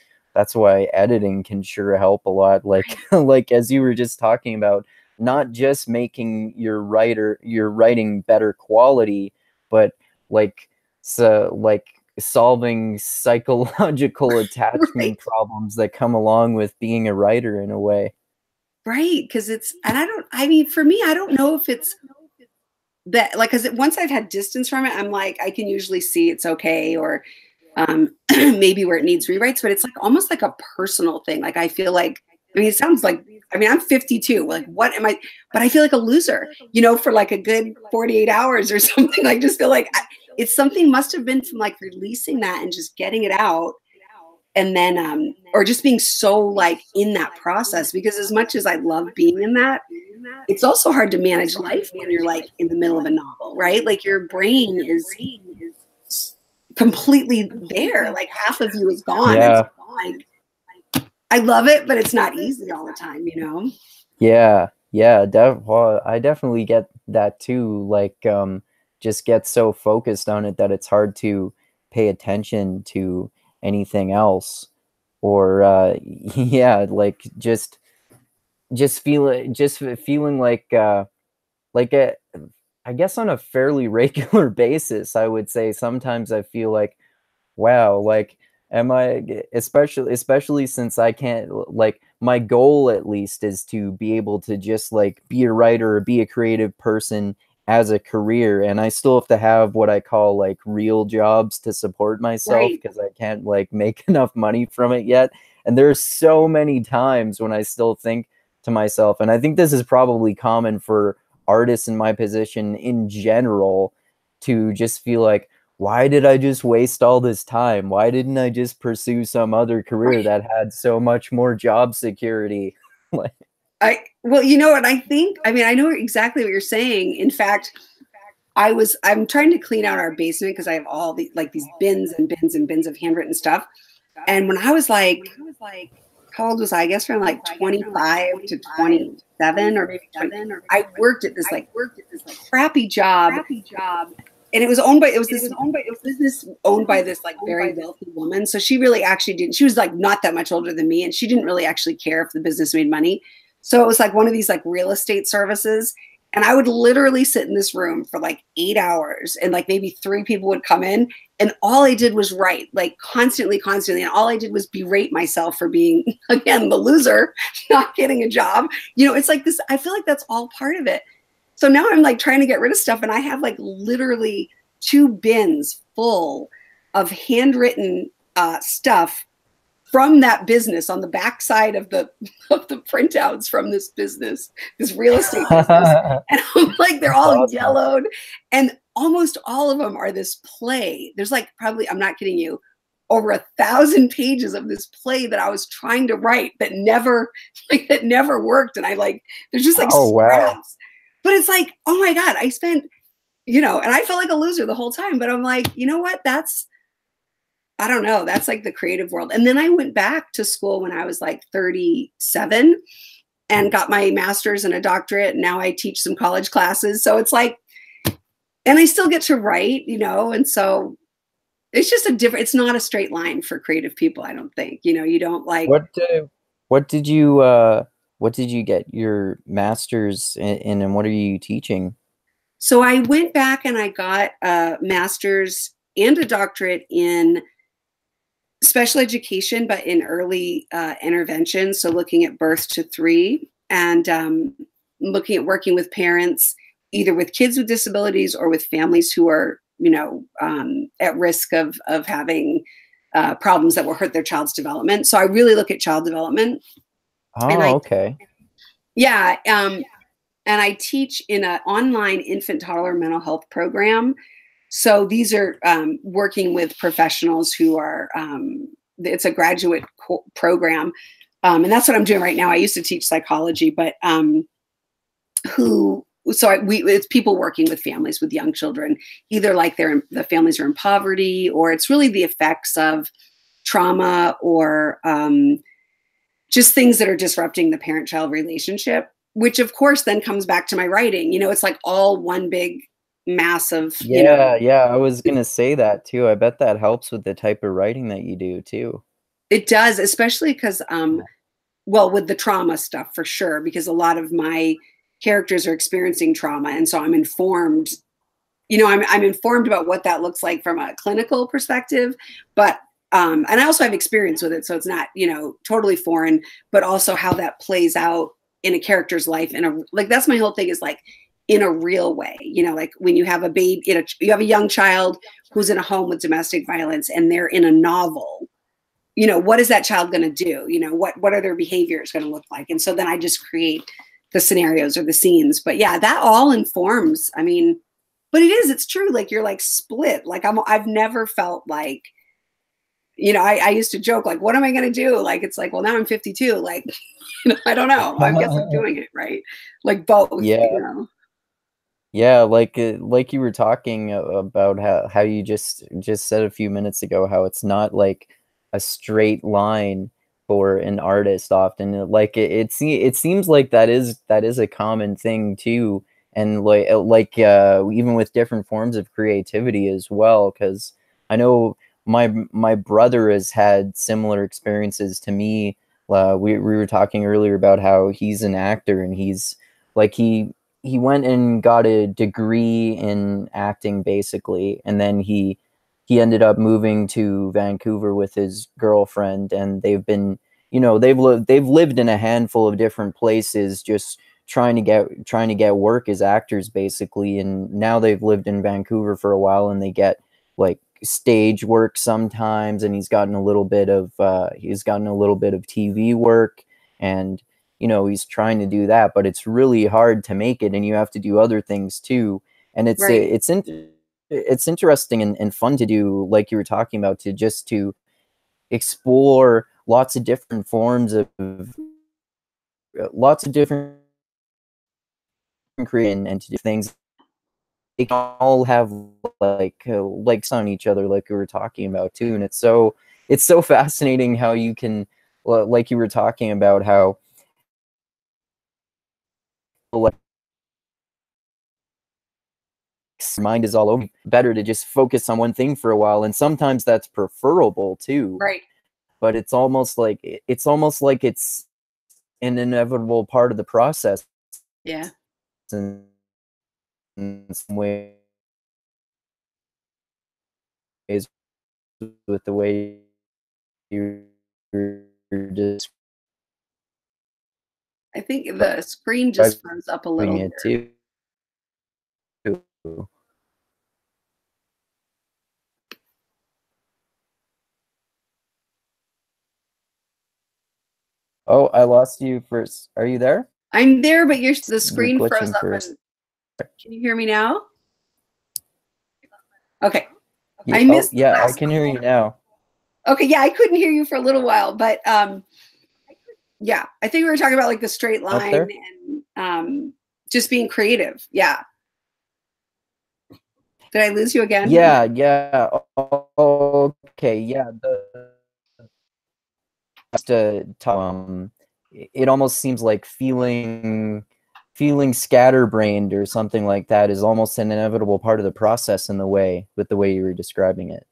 why editing can sure help a lot. Like like as you were just talking about, not just making your writing better quality, but like solving psychological attachment problems that come along with being a writer in a way. Right. Cause I mean, for me, I don't know if it's that, like, cause once I've had distance from it, I'm like, I can usually see it's okay. Or maybe where it needs rewrites, but it's like almost like a personal thing. Like, I feel like, I mean, it sounds like, I mean, I'm 52. Like, what am I? But I feel like a loser, for like a good 48 hours or something. I just feel like it's something must have been from like releasing that and just getting it out. And then, or just being so like in that process, because as much as I love being in that, it's also hard to manage life when you're like in the middle of a novel, right? Like your brain is completely there. Like half of you is gone. Yeah. Like, I love it, but it's not easy all the time, Yeah. Yeah. I definitely get that too. Like, just get so focused on it that it's hard to pay attention to anything else. Or, yeah, like just feeling like, I guess on a fairly regular basis, I would say sometimes I feel like, wow, like am I, especially since I can't, like my goal at least is to be able to just like be a writer or be a creative person as a career, and I still have to have what I call like real jobs to support myself, because I can't like make enough money from it yet. And there's so many times when I still think to myself, and I think this is probably common for artists in my position in general, to just feel like, why did I just waste all this time? Why didn't I just pursue some other career that had so much more job security? Well, you know what I think? I mean, I know exactly what you're saying. In fact, I'm trying to clean out our basement because I have all these bins and bins and bins of handwritten stuff. And when I was like, how old was I? I guess from like 25 to 27 or maybe 20, I worked at this crappy job. And it was owned by, it was business owned by this like very wealthy woman. So she really actually didn't, she was like not that much older than me. And she didn't really actually care if the business made money. So it was like one of these like real estate services. And I would literally sit in this room for like 8 hours, and like maybe 3 people would come in, and all I did was write, like constantly. And all I did was berate myself for being, again, the loser, not getting a job. It's like this, I feel like that's all part of it. So now I'm like trying to get rid of stuff, and I have like literally 2 bins full of handwritten stuff from that business on the backside of the printouts from this business, this real estate business. And I'm like, they're all yellowed, and almost all of them are this play. There's like probably, I'm not kidding you, over 1,000 pages of this play that I was trying to write that never worked. And there's just like scraps. Wow. But it's like, oh my God, I spent, and I felt like a loser the whole time. But I'm like, you know what? I don't know. That's like the creative world. And then I went back to school when I was like 37 and got my master's and a doctorate. And now I teach some college classes. So it's like, and I still get to write, and so it's just it's not a straight line for creative people, I don't think. You don't like. What did you get your master's in, and what are you teaching? So I went back and I got a master's and a doctorate in special education, but in early intervention. So looking at birth to 3, and looking at working with parents, either with kids with disabilities or with families who are, at risk of having problems that will hurt their child's development. So I really look at child development. Oh, okay. Yeah. and I teach in an online infant toddler mental health program. So these are working with professionals who are, it's a graduate program. And that's what I'm doing right now. I used to teach psychology, but it's people working with families with young children, either like the families are in poverty, or it's really the effects of trauma, or just things that are disrupting the parent-child relationship, which of course then comes back to my writing. It's like all one big massive, Yeah, I was gonna say that too. I bet that helps with the type of writing that you do too. It does, especially because well, with the trauma stuff for sure, because a lot of my characters are experiencing trauma, and so I'm informed. I'm informed about what that looks like from a clinical perspective, but and I also have experience with it, so it's not totally foreign, but also how that plays out in a character's life. Like that's my whole thing, is like in a real way. Like when you have a baby, you have a young child who's in a home with domestic violence, and they're in a novel. What is that child going to do? What are their behaviors going to look like? And so then I just create the scenarios or the scenes. But yeah, that all informs. I mean, but it's true. Like you're like split. Like I've never felt like, I used to joke, like, what am I going to do? Like, it's like, well, now I'm 52. Like, I don't know. I guess I'm doing it right. Like both. Yeah. Yeah, like you were talking about how you just said a few minutes ago, how it's not like a straight line for an artist often. Like it seems like that is a common thing too, and even with different forms of creativity as well. Because I know my brother has had similar experiences to me. We were talking earlier about how he's an actor, and he's like he went and got a degree in acting basically, and then he ended up moving to Vancouver with his girlfriend, and they've been they've lived in a handful of different places, just trying to get work as actors basically. And now they've lived in Vancouver for a while, and they get like stage work sometimes, and he's gotten a little bit of TV work, and he's trying to do that, but it's really hard to make it, and you have to do other things too. And it's Right. it's interesting and fun to do, like you were talking about, to explore lots of different forms of lots of different creating, and to do things. They can all have likes on each other, like we were talking about too. And it's so fascinating how you can, like you were talking about, how like mind is all over. Better to just focus on one thing for a while, and sometimes that's preferable too. Right. But it's almost like it's an inevitable part of the process. Yeah. In some ways, with the way you're just I think the screen just froze up a little it here. too. Oh, I lost you first. Are you there? I'm there, but the You're screen froze glitching up. first. Can you hear me now? Okay. Yeah, I missed the I last can hear you now. Okay, yeah, I couldn't hear you for a little while, but yeah, I think we were talking about like the straight Up line there? and just being creative. Yeah. Did I lose you again? Yeah. Okay, yeah. It almost seems like feeling scatterbrained or something like that is almost an inevitable part of the process, in the way you were describing it.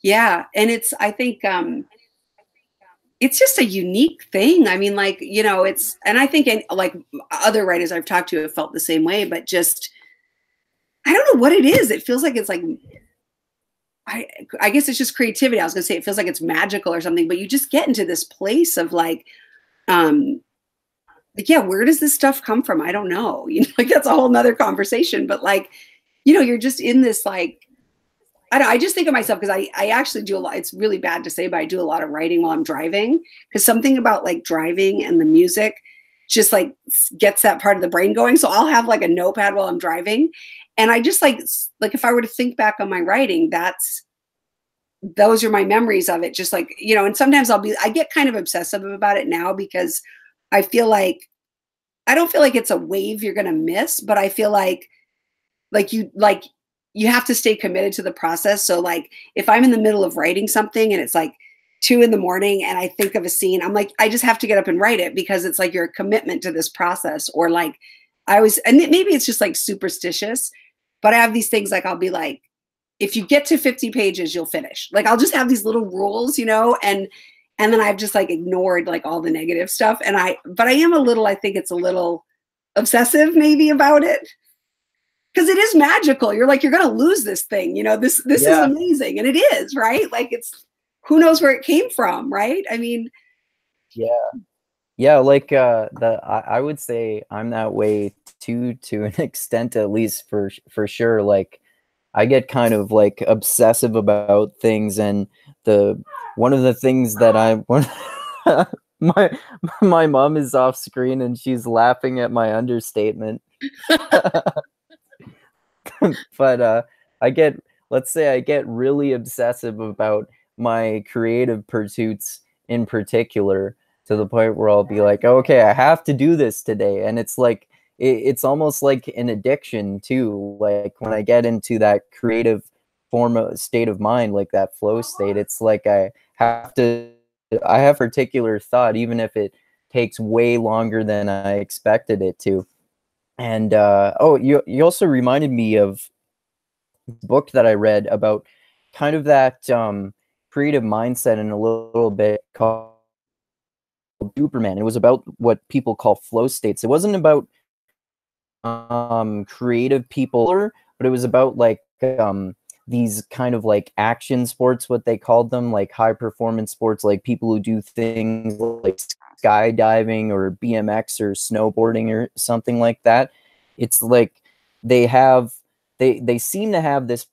Yeah, and I think it's just a unique thing. I mean, like, and I think like other writers I've talked to have felt the same way, but just, I don't know what it is. It feels like it's like, I guess it's just creativity. I was gonna say it feels like it's magical or something, but you just get into this place of like, yeah, where does this stuff come from? I don't know. Like that's a whole nother conversation, but like, you're just in this like, I just think of myself, because I actually do a lot. It's really bad to say, but I do a lot of writing while I'm driving, because something about like driving and the music, just like gets that part of the brain going. So I'll have like a notepad while I'm driving. And I just like if I were to think back on my writing, those are my memories of it. Just like, you know, and sometimes I get kind of obsessive about it now because I feel like, I don't feel like it's a wave you're going to miss, but I feel like you have to stay committed to the process. So like if I'm in the middle of writing something and it's like 2 a.m. and I think of a scene, I'm like, I just have to get up and write it because it's like your commitment to this process. Or like and maybe it's just like superstitious, but I have these things like, I'll be like, if you get to 50 pages, you'll finish. Like I'll just have these little rules, you know, and then I've just like ignored like all the negative stuff. But I am I think it's a little obsessive maybe about it. Because it is magical. You're like, you're going to lose this thing. You know, this is amazing. And it is, right? Like who knows where it came from, right? I mean. Yeah. Like I would say I'm that way too, to an extent, at least for sure. Like I get kind of like obsessive about things. And one of the things that my mom is off screen and she's laughing at my understatement. But let's say I get really obsessive about my creative pursuits in particular, to the point where I'll be like, okay, I have to do this today. And it's like, it's almost like an addiction too. Like when I get into that creative state of mind, like that flow state, it's like I have particular thought, even if it takes way longer than I expected it to. And you also reminded me of a book that I read about kind of that creative mindset in a little bit, called Superman. It was about what people call flow states. It wasn't about creative people, but it was about like these kind of like action sports, what they called them, like high performance sports, like people who do things like skydiving or BMX or snowboarding or something like that. It's like they seem to have this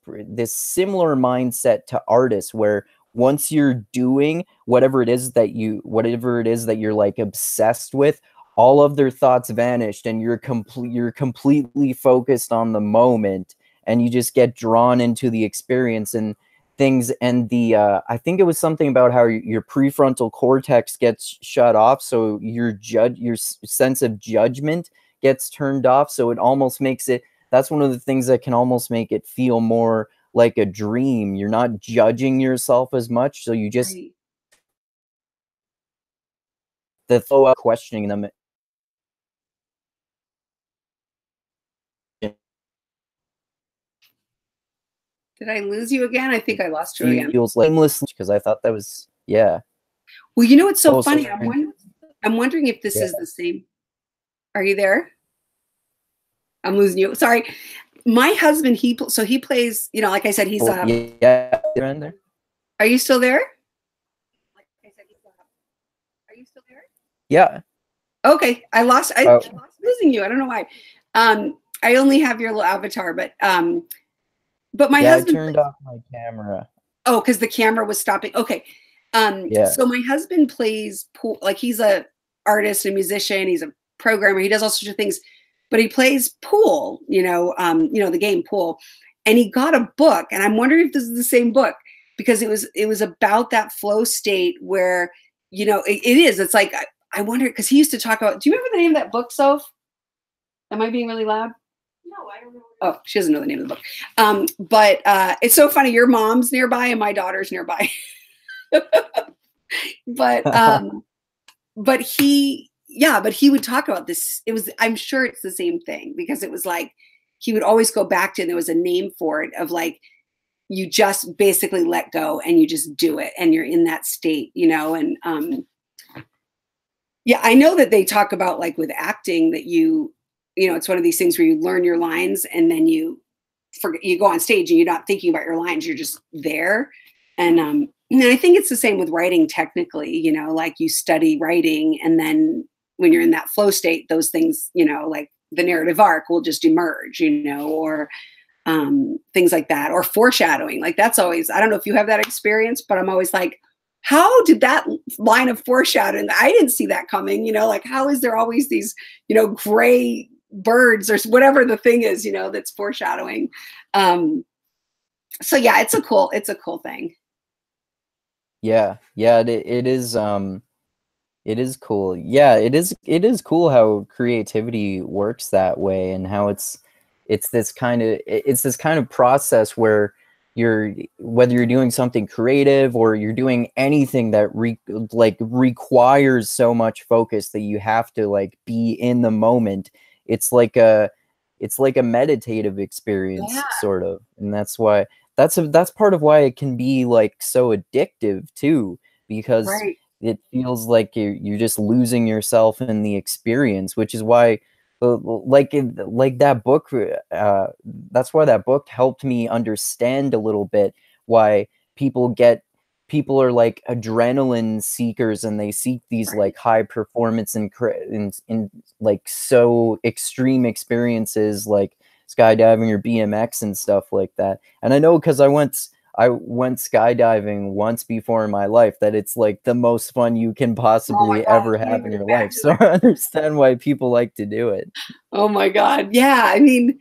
similar mindset to artists, where once you're doing whatever it is that you're like obsessed with, all of their thoughts vanished and you're completely focused on the moment, and you just get drawn into the experience and things. And I think it was something about how your prefrontal cortex gets shut off, so your sense of judgment gets turned off, so it almost makes it, that's one of the things that can almost make it feel more like a dream. You're not judging yourself as much, so you just the throw out questioning them. Did I lose you again? I think I lost you again. Feels like aimlessly, because I thought that was, yeah. Well, you know what's so funny? I'm wondering if this is the same. Are you there? I'm losing you. Sorry. My husband, he plays, you know, like I said, he's yeah, there. Are you still there? Like I said, are you still there? Yeah. Okay. I lost losing you. I don't know why. I only have your little avatar, but my husband, I turned off my camera. Oh, because the camera was stopping. Okay. So my husband plays pool. Like he's a artist and musician. He's a programmer. He does all sorts of things, but he plays pool, you know, the game pool. And he got a book, and I'm wondering if this is the same book, because it was about that flow state where, you know, it is. It's like, I wonder, because he used to talk about, do you remember the name of that book, Soph? Am I being really loud? No, I don't know. Oh, she doesn't know the name of the book. But it's so funny. Your mom's nearby and my daughter's nearby. but he would talk about this. I'm sure it's the same thing, because it was like, he would always go back to, and there was a name for it, of like, you just basically let go and you just do it, and you're in that state, you know? And yeah, I know that they talk about, like with acting, that you know, it's one of these things where you learn your lines and then you go on stage and you're not thinking about your lines, you're just there. And I think it's the same with writing technically, you know, like you study writing, and then when you're in that flow state, those things, you know, like the narrative arc will just emerge, you know, or things like that, or foreshadowing. Like that's always, I don't know if you have that experience, but I'm always like, how did that line of foreshadowing, I didn't see that coming, you know, like how is there always these, you know, gray birds or whatever the thing is, you know, that's foreshadowing. So yeah, it's a cool thing. Yeah, yeah, it is it is cool. Yeah, it is cool how creativity works that way, and how it's this kind of process where whether you're doing something creative or you're doing anything that requires so much focus that you have to like be in the moment. It's like a meditative experience, Yeah. sort of. And that's why that's part of why it can be like so addictive too, because Right. it feels like you're just losing yourself in the experience, which is why like that book, that's why that book helped me understand a little bit why people are like adrenaline seekers, and they seek these Right. like high performance and in like so extreme experiences like skydiving or BMX and stuff like that. And I know, because I went skydiving once before in my life, that it's like the most fun you can Oh my possibly God, ever can't have even in your life. So imagine. I understand why people like to do it. Oh my God. Yeah. I mean,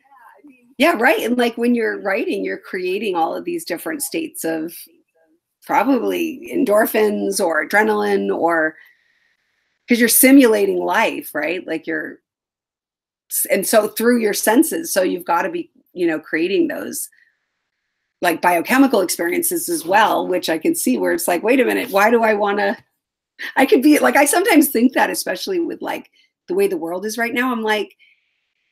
yeah, right. And like when you're writing, you're creating all of these different states of probably endorphins or adrenaline, or because you're simulating life, right? Like and so through your senses. So you've got to be, you know, creating those like biochemical experiences as well, which I can see where it's like, wait a minute, why do I want to, I could be like, I sometimes think that, especially with like the way the world is right now, I'm like,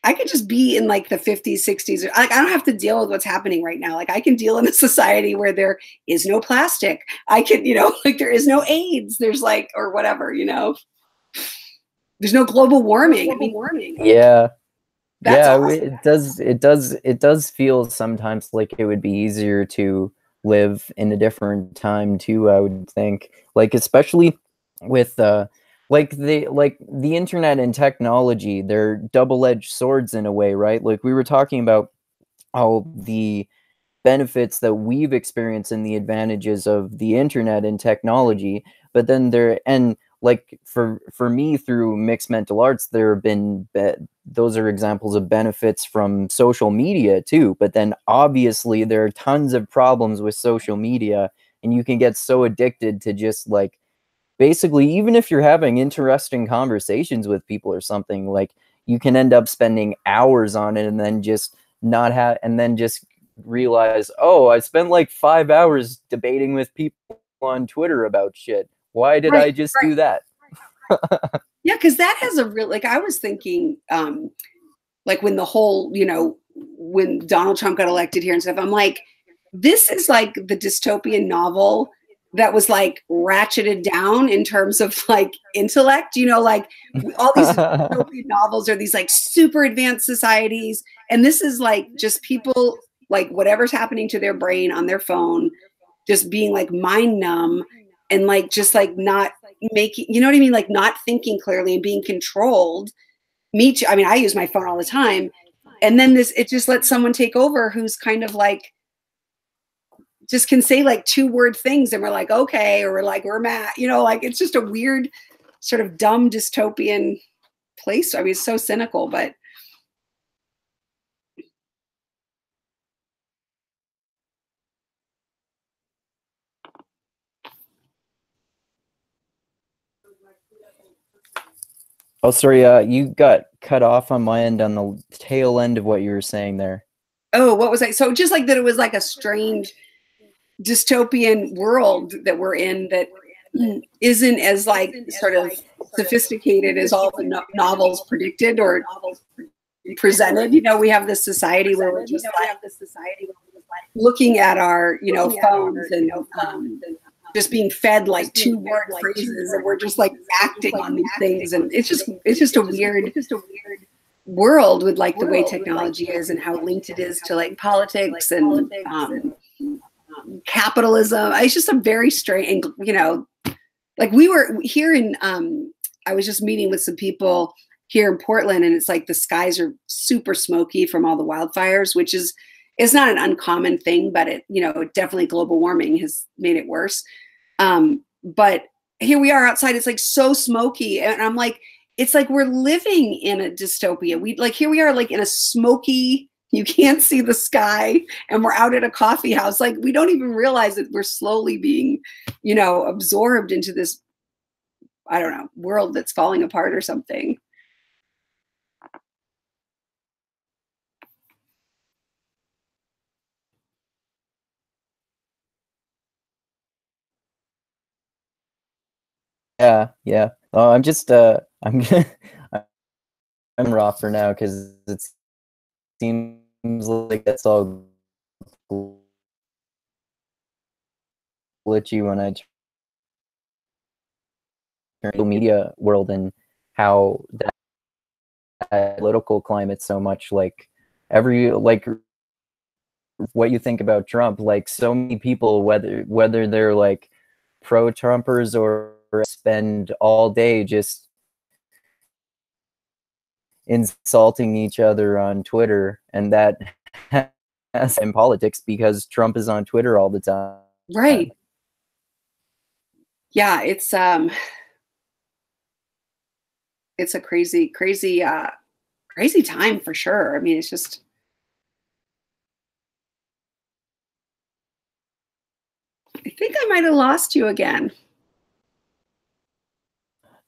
I could just be in like the 50s, 60s. Like, I don't have to deal with what's happening right now. Like, I can deal in a society where there is no plastic. I can, you know, like there is no AIDS. There's like, or whatever, you know, there's no global warming. I mean, Yeah. that's Yeah, awesome. it does feel sometimes like it would be easier to live in a different time too, I would think. Like, especially with like the internet and technology, they're double-edged swords in a way, right? Like we were talking about how the benefits that we've experienced and the advantages of the internet and technology, but then like for me, through mixed mental arts, there have been those are examples of benefits from social media too. But then obviously there are tons of problems with social media, and you can get so addicted to just like, basically, even if you're having interesting conversations with people or something, like you can end up spending hours on it, and then just not have and then just realize, oh, I spent like 5 hours debating with people on Twitter about shit. Why did I Right. just do that? Yeah. Cause that has a real, like, I was thinking, like when the whole, you know, when Donald Trump got elected here and stuff, I'm like, this is like the dystopian novel that was like ratcheted down in terms of like intellect, you know, like all these dystopian novels are these like super advanced societies. And this is like just people, like whatever's happening to their brain on their phone, just being like mind numb and like just like not making, you know what I mean? Like not thinking clearly and being controlled. Me too. I mean, I use my phone all the time. And then it just lets someone take over who's kind of like, just can say like 2-word things and we're like, okay, or we're like, we're mad, you know, like it's just a weird sort of dumb dystopian place. I mean, it's so cynical, but Oh, sorry, you got cut off on my end on the tail end of what you were saying there. oh, what was I? So just like that, it was like a strange dystopian world that we're in that isn't as like sort of sophisticated as all the novels predicted or presented. You know, we have this society where we're just like looking at our, you know, phones and just being fed like 2-word phrases, and we're just like acting on these things, and it's just a weird world with like the way technology is and how linked it is to like politics and capitalism. It's just a very strange, you know, like we were here in I was just meeting with some people here in Portland, and it's like the skies are super smoky from all the wildfires, which is, it's not an uncommon thing, but it, you know, definitely global warming has made it worse. but here we are outside. It's like so smoky. And I'm like, it's like we're living in a dystopia. We like, here we are like in a smoky, you can't see the sky, and we're out at a coffee house. Like we don't even realize that we're slowly being, you know, absorbed into this, I don't know, world that's falling apart or something. Yeah, yeah. I'm just I'm I'm raw for now because it seems like that's all glitchy when I turn the media world and how that political climate so much like every like what you think about Trump, like so many people, whether they're like pro-Trumpers or spend all day just insulting each other on Twitter, and that has in politics because Trump is on Twitter all the time. Right. Yeah, it's a crazy, crazy, crazy time for sure. I mean, it's just, I think I might have lost you again.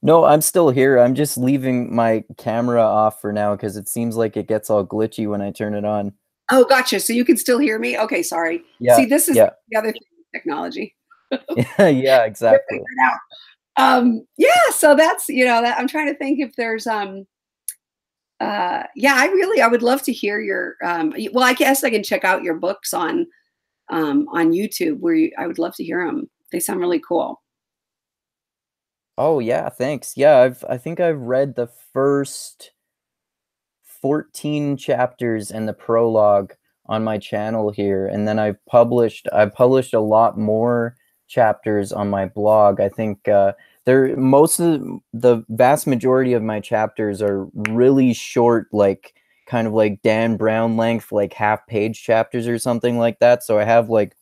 No, I'm still here. I'm just leaving my camera off for now because it seems like it gets all glitchy when I turn it on. Oh, gotcha. So you can still hear me? Okay, sorry. Yeah, See, this is yeah, the other thing with technology. yeah, We'll exactly. figure it out. Yeah, so that's, you know, that I'm trying to think if there's yeah, I would love to hear your well, I guess I can check out your books on YouTube where I would love to hear them. They sound really cool. Oh yeah, thanks. Yeah, I think I've read the first 14 chapters and the prologue on my channel here, and then I've published a lot more chapters on my blog. I think most of the vast majority of my chapters are really short, like kind of like Dan Brown length, like half-page chapters or something like that. So I have like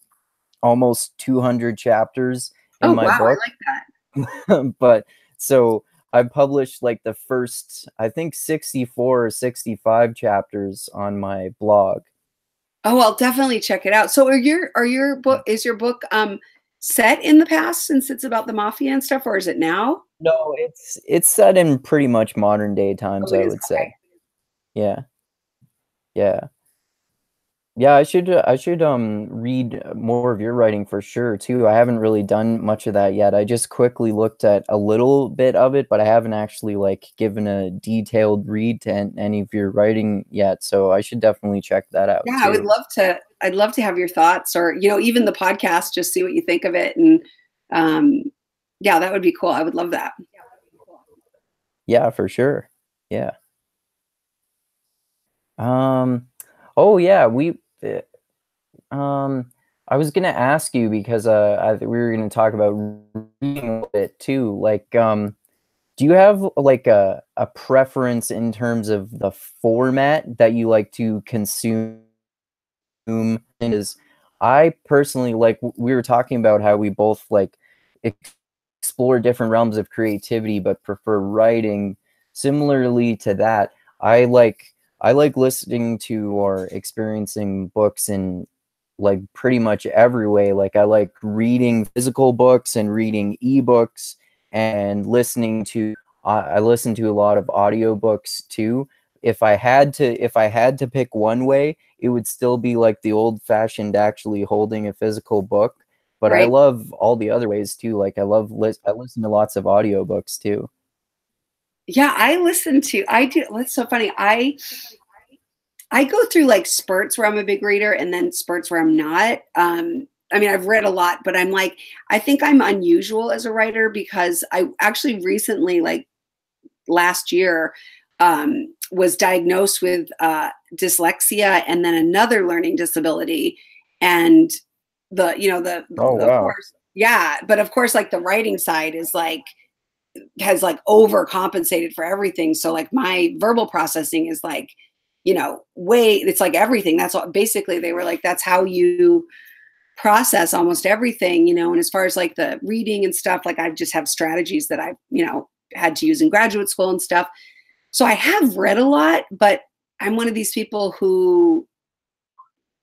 almost 200 chapters in Oh, my wow, I book. like that. But so I published like the first, I think 64 or 65 chapters on my blog. Oh, I'll definitely check it out. So are your book is your book set in the past since it's about the mafia and stuff, or is it now? No, it's set in pretty much modern day times, Oh, it I is. would Okay. say. Yeah. Yeah. Yeah, I should read more of your writing for sure too. I haven't really done much of that yet. I just quickly looked at a little bit of it, but I haven't actually like given a detailed read to any of your writing yet. So I should definitely check that out Yeah, I would too. love to. I'd love to have your thoughts, or you know, even the podcast. Just see what you think of it, and um, yeah, that would be cool. I would love that. Yeah, for sure. Yeah. Um, oh yeah, um, I was gonna ask you because we were gonna talk about reading a little bit too. Like, do you have like a preference in terms of the format that you like to consume? Is I personally like we were talking about how we both like explore different realms of creativity, but prefer writing. Similarly to that, I like listening to or experiencing books in like pretty much every way. Like I like reading physical books and reading ebooks and listening to I listen to a lot of audiobooks too. If I had to pick one way, it would still be like the old fashioned actually holding a physical book. But I Right? love all the other ways too. Like I listen to lots of audiobooks too. Yeah, I listen to. I do. What's so funny? I go through like spurts where I'm a big reader and then spurts where I'm not. I mean, I've read a lot, but I'm like, I think I'm unusual as a writer because I actually recently, like last year, was diagnosed with dyslexia and then another learning disability. And you know, Oh of wow. course, yeah, but of course, like the writing side is like, has like overcompensated for everything. So like my verbal processing is like, you know, way, it's like everything. That's what basically they were like, that's how you process almost everything, you know, and as far as like the reading and stuff, like I just have strategies that I've, you know, had to use in graduate school and stuff. So I have read a lot, but I'm one of these people who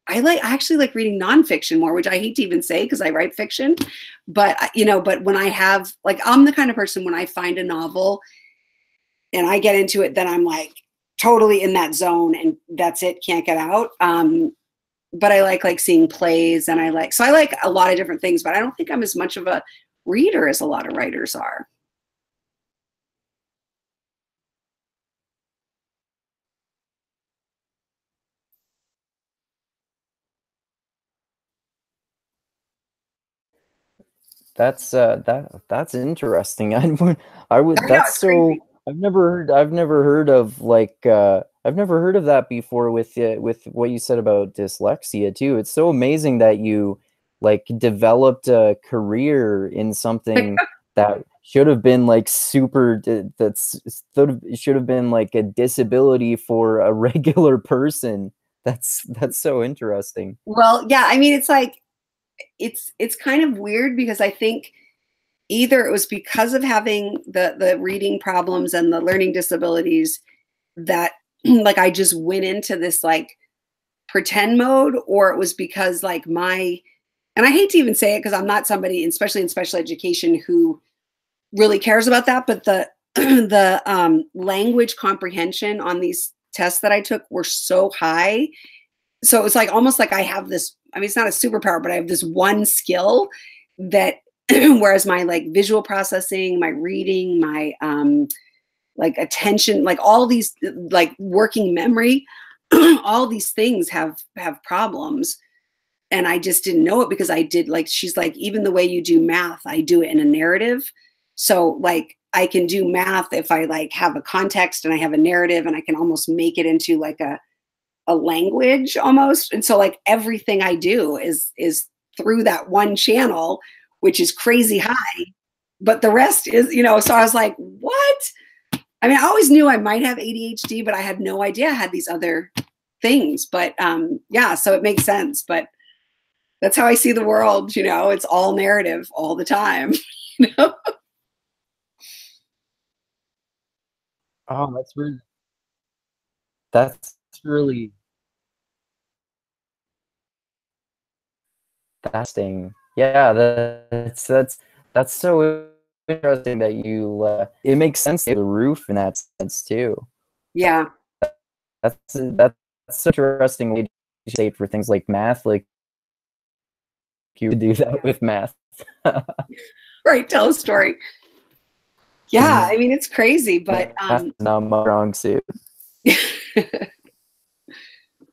I actually like reading nonfiction more, which I hate to even say because I write fiction. But, you know, but when I have, like, I'm the kind of person when I find a novel and I get into it, then I'm like totally in that zone and that's it, can't get out. But I like seeing plays and I like a lot of different things, but I don't think I'm as much of a reader as a lot of writers are. That's interesting. I would I know that's it's crazy. so I've never heard of like I've never heard of that before with what you said about dyslexia too. It's so amazing that you like developed a career in something that should have been like that's should have been like a disability for a regular person. That's so interesting. Well, yeah, I mean, it's like it's kind of weird because I think either it was because of having the reading problems and the learning disabilities that like I just went into this like pretend mode, or it was because like my, and I hate to even say it because I'm not somebody, especially in special education, who really cares about that, but the the language comprehension on these tests that I took were so high. So it's like almost like I have this, I mean, it's not a superpower, but I have this one skill that whereas my like visual processing, my reading, my like attention, like all these like working memory, all these things have problems. And I just didn't know it because I did, like, she's like, even the way you do math, I do it in a narrative. So like I can do math if I like have a context and I have a narrative and I can almost make it into like a language almost. And so like everything I do is through that one channel, which is crazy high, but the rest is, you know, so I was like, what? I mean, I always knew I might have ADHD, but I had no idea I had these other things. But yeah, so it makes sense. But that's how I see the world, you know, it's all narrative all the time. You know? Oh, that's really fasting. Yeah, that's so interesting that you it makes sense to the roof in that sense too. Yeah. That's such an interesting way to say for things like math, like you would do that with math. Right. Tell a story. Yeah. I mean, it's crazy, but Math is not my strong suit.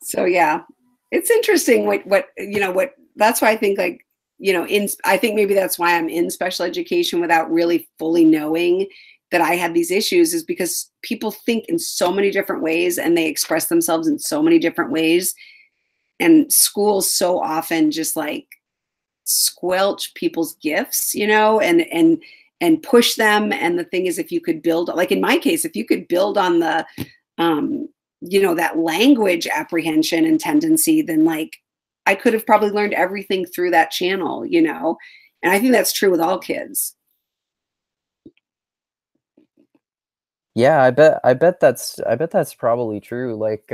so yeah, it's interesting what, you know, what, that's why I think like, you know, I think maybe that's why I'm in special education without really fully knowing that I had these issues, is because people think in so many different ways and they express themselves in so many different ways. And schools so often just like squelch people's gifts, you know, and push them. And the thing is, if you could build, like in my case, if you could build on the you know, that language apprehension and tendency, then like I could have probably learned everything through that channel, you know. And I think that's true with all kids. Yeah, I bet that's probably true. Like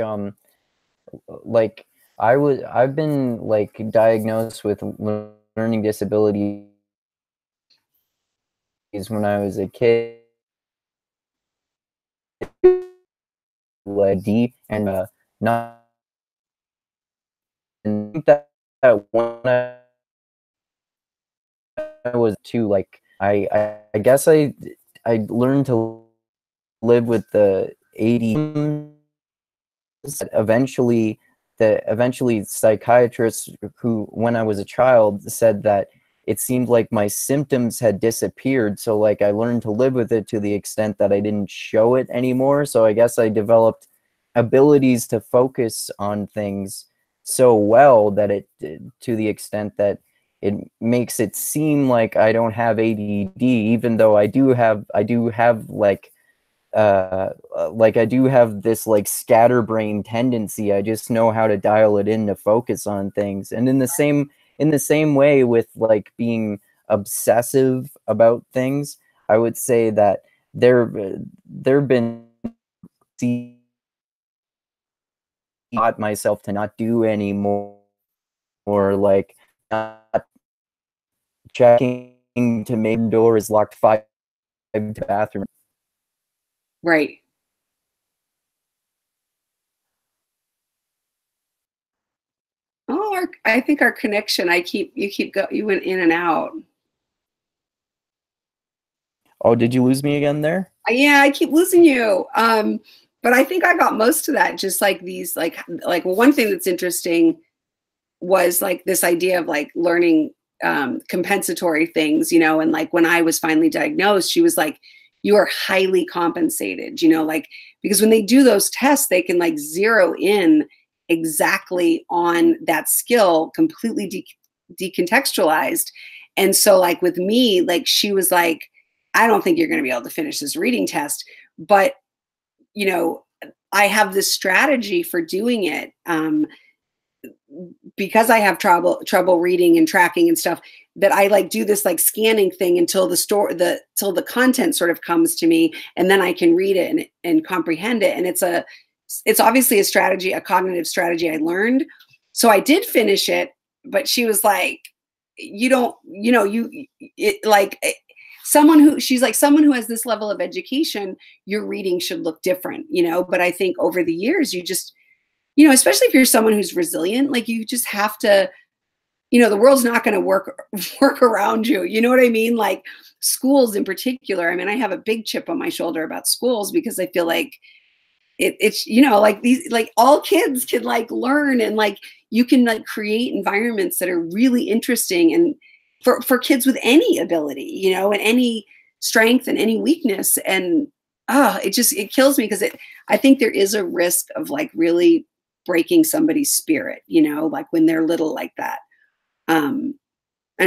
I've been like diagnosed with learning disabilities when I was a kid, like deep and not and that when I was too like I guess I learned to live with the AD. Eventually psychiatrists who when I was a child said that it seemed like my symptoms had disappeared, so like I learned to live with it to the extent that I didn't show it anymore. So I guess I developed abilities to focus on things so well that it to the extent that it makes it seem like I don't have ADD, even though I do have like I do have this like scatterbrain tendency. I just know how to dial it in to focus on things. And in the same in the same way with like being obsessive about things, I would say that there've been taught myself to not do anymore, or like not checking to make the door is locked 5 to bathroom. Right. Oh, I think our connection, you went in and out. Oh, did you lose me again there? Yeah, I keep losing you. But I think I got most of that. Just like these, well, one thing that's interesting was like this idea of like learning compensatory things, and like when I was finally diagnosed, she was like, you are highly compensated, like, because when they do those tests, they can like zero in exactly on that skill, completely decontextualized. And so like with me, like she was like, I don't think you're going to be able to finish this reading test, but I have this strategy for doing it. Because I have trouble reading and tracking and stuff, that I like do this like scanning thing until till the content sort of comes to me, and then I can read it and comprehend it. And it's obviously a strategy, a cognitive strategy I learned. So I did finish it, but she was like, you don't, she's like, someone who has this level of education, your reading should look different, but I think over the years, you just, especially if you're someone who's resilient, like you just have to, the world's not going to work around you. You know what I mean? Like schools in particular. I mean, I have a big chip on my shoulder about schools because I feel like it's, like like all kids can like learn, and like you can like create environments that are really interesting and for kids with any ability, and any strength and any weakness. And it kills me because I think there is a risk of like really breaking somebody's spirit, like when they're little like that. And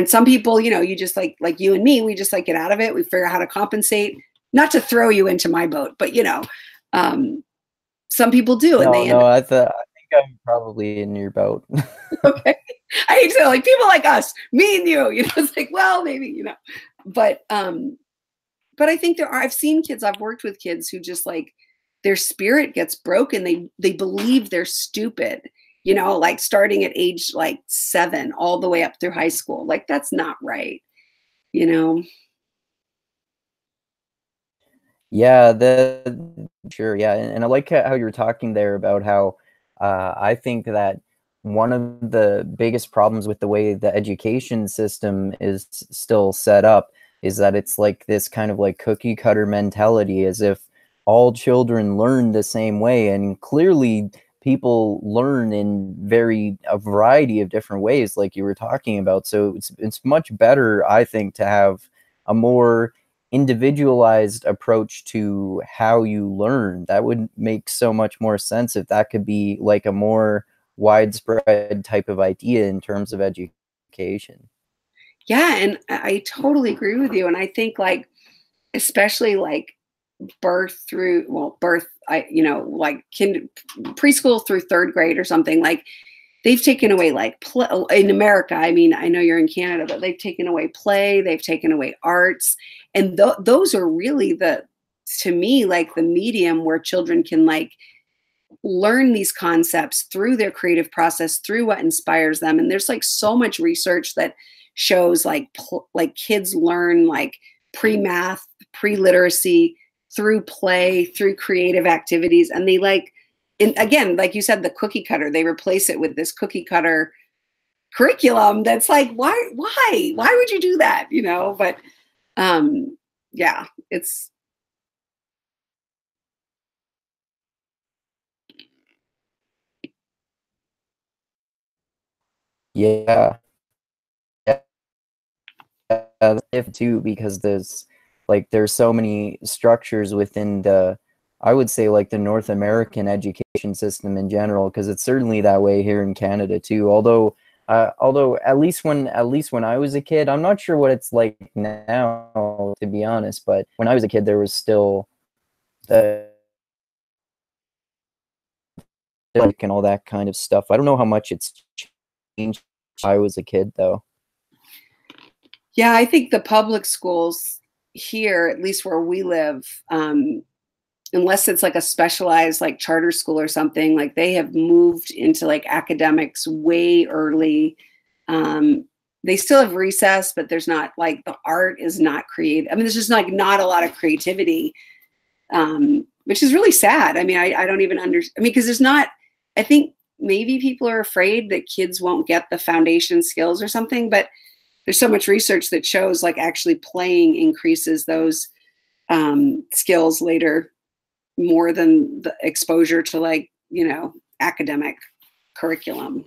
some people, you just like you and me, we just like get out of it. We figure out how to compensate, not to throw you into my boat, but some people do, and they end up. I think I'm probably in your boat. Okay. I hate to say, like, people like us, me and you, it's like, well, maybe, but I think I've seen kids, I've worked with kids who just like their spirit gets broken. They believe they're stupid, like starting at age like 7 all the way up through high school. Like that's not right, Yeah, sure. Yeah, and I like how you were talking there about how I think that one of the biggest problems with the way the education system is still set up is that it's like this kind of like cookie cutter mentality, as if all children learn the same way, and clearly people learn in a variety of different ways, like you were talking about. So it's much better, I think, to have a more individualized approach to how you learn. That would make so much more sense if that could be like a more widespread type of idea in terms of education. Yeah, and I totally agree with you. And I think like, especially like birth, like preschool through 3rd grade or something, like they've taken away like in America. I mean, I know you're in Canada, but they've taken away play, they've taken away arts. And those are really to me, like the medium where children can like learn these concepts through their creative process, through what inspires them. And there's like so much research that shows like kids learn like pre-math, pre-literacy through play, through creative activities. And they like, and again, like you said, the cookie cutter, they replace it with this cookie cutter curriculum that's like, why would you do that? But yeah, it's. Yeah. If too, because there's so many structures within I would say like the North American education system in general, because it's certainly that way here in Canada too. Although at least when I was a kid, I'm not sure what it's like now, to be honest, but when I was a kid, there was still the like and all that kind of stuff. I don't know how much it's changed I was a kid, though. Yeah, I think the public schools here, at least where we live, unless it's like a specialized like charter school or something, like they have moved into like academics way early. They still have recess, but there's not like the art is not creative. I mean, there's just like not a lot of creativity, which is really sad. I mean, I don't even understand. I mean, because there's not, I think maybe people are afraid that kids won't get the foundation skills or something, but there's so much research that shows like actually playing increases those skills later more than the exposure to like, you know, academic curriculum.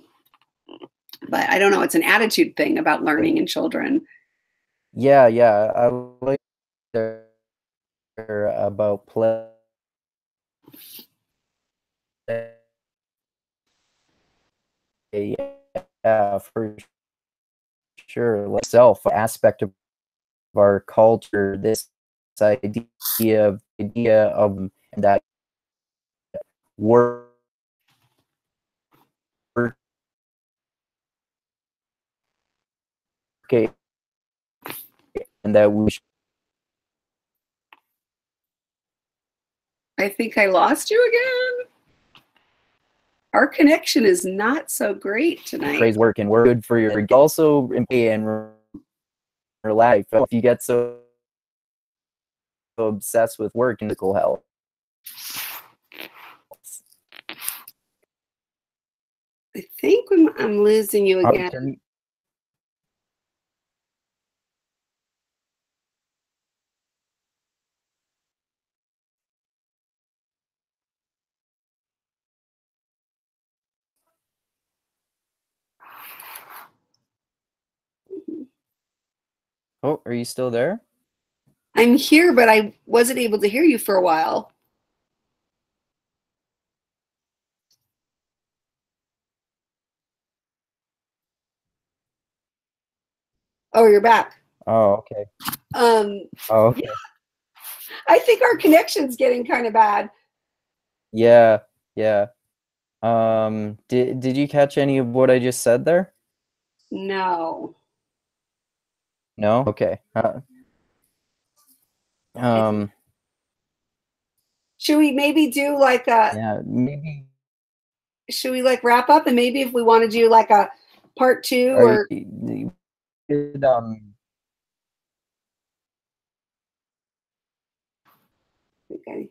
But I don't know, it's an attitude thing about learning in children. Yeah, I like they're about play. Yeah, for sure. Like self aspect of our culture, this idea of that work and that we should. I think I lost you again. Our connection is not so great tonight. Praise work and we're good for your also and your life. If you get so obsessed with work and physical health. I think I'm losing you again. Oh, are you still there? I'm here, but I wasn't able to hear you for a while. Oh, you're back. Oh, okay. Oh, okay. Yeah. I think our connection's getting kind of bad. Yeah. Did you catch any of what I just said there? No. No? Okay. Should we maybe do like a? Yeah, maybe. Should we like wrap up and maybe if we want to do like a part 2 or? Okay.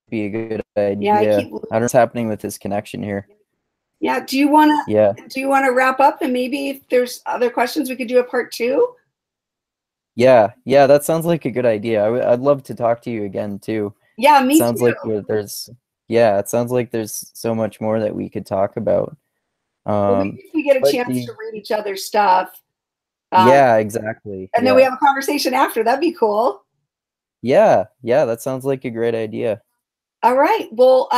Be a good idea. Yeah, I don't know what's happening with this connection here. Yeah, do you want to? Yeah. Do you want to wrap up and maybe if there's other questions, we could do a part 2? Yeah, that sounds like a good idea. I'd love to talk to you again too. Yeah, me sounds too. Like it sounds like there's so much more that we could talk about. Well, maybe if we get a chance to read each other's stuff. Yeah, exactly. And then we have a conversation after. That'd be cool. Yeah, that sounds like a great idea. All right. Well,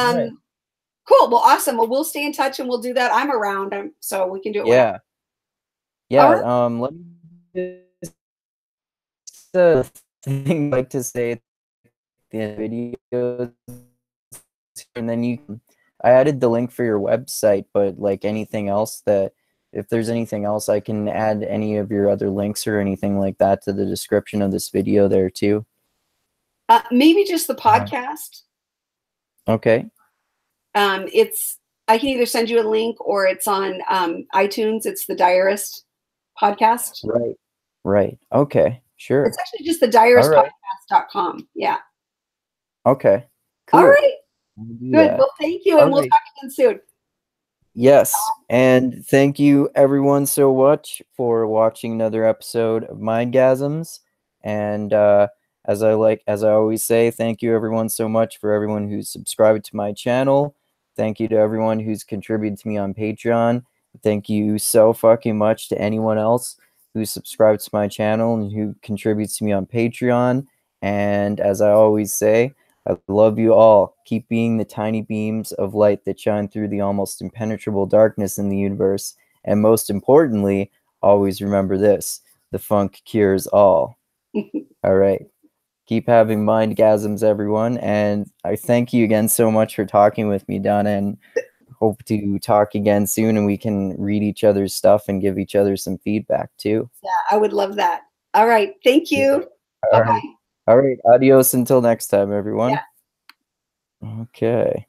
cool. Well, awesome. Well, we'll stay in touch and we'll do that. I'm around, so we can do it. Yeah. Right. Let me just thing like to say the videos, and then I added the link for your website, but like anything else that if there's anything else, I can add any of your other links or anything like that to the description of this video there too. Maybe just the podcast. Okay. I can either send you a link or it's on iTunes. It's the Diarist podcast. Right. Okay. Sure. It's actually just the diaristpodcast.com. Yeah. Okay. Cool. All right. Good. Well, thank you. And we'll talk again soon. Yes. And thank you everyone so much for watching another episode of Mindgasms. And as I always say, thank you everyone so much for everyone who's subscribed to my channel. Thank you to everyone who's contributed to me on Patreon. Thank you so fucking much to anyone else who subscribes to my channel and who contributes to me on Patreon. And as I always say, I love you all. Keep being the tiny beams of light that shine through the almost impenetrable darkness in the universe. And most importantly, always remember this: the funk cures all. All right. Keep having mindgasms, everyone. And I thank you again so much for talking with me, Donna. And hope to talk again soon, and we can read each other's stuff and give each other some feedback too. Yeah, I would love that. All right. Thank you. All Bye-bye. right. All right. Adios until next time, everyone. Yeah. Okay.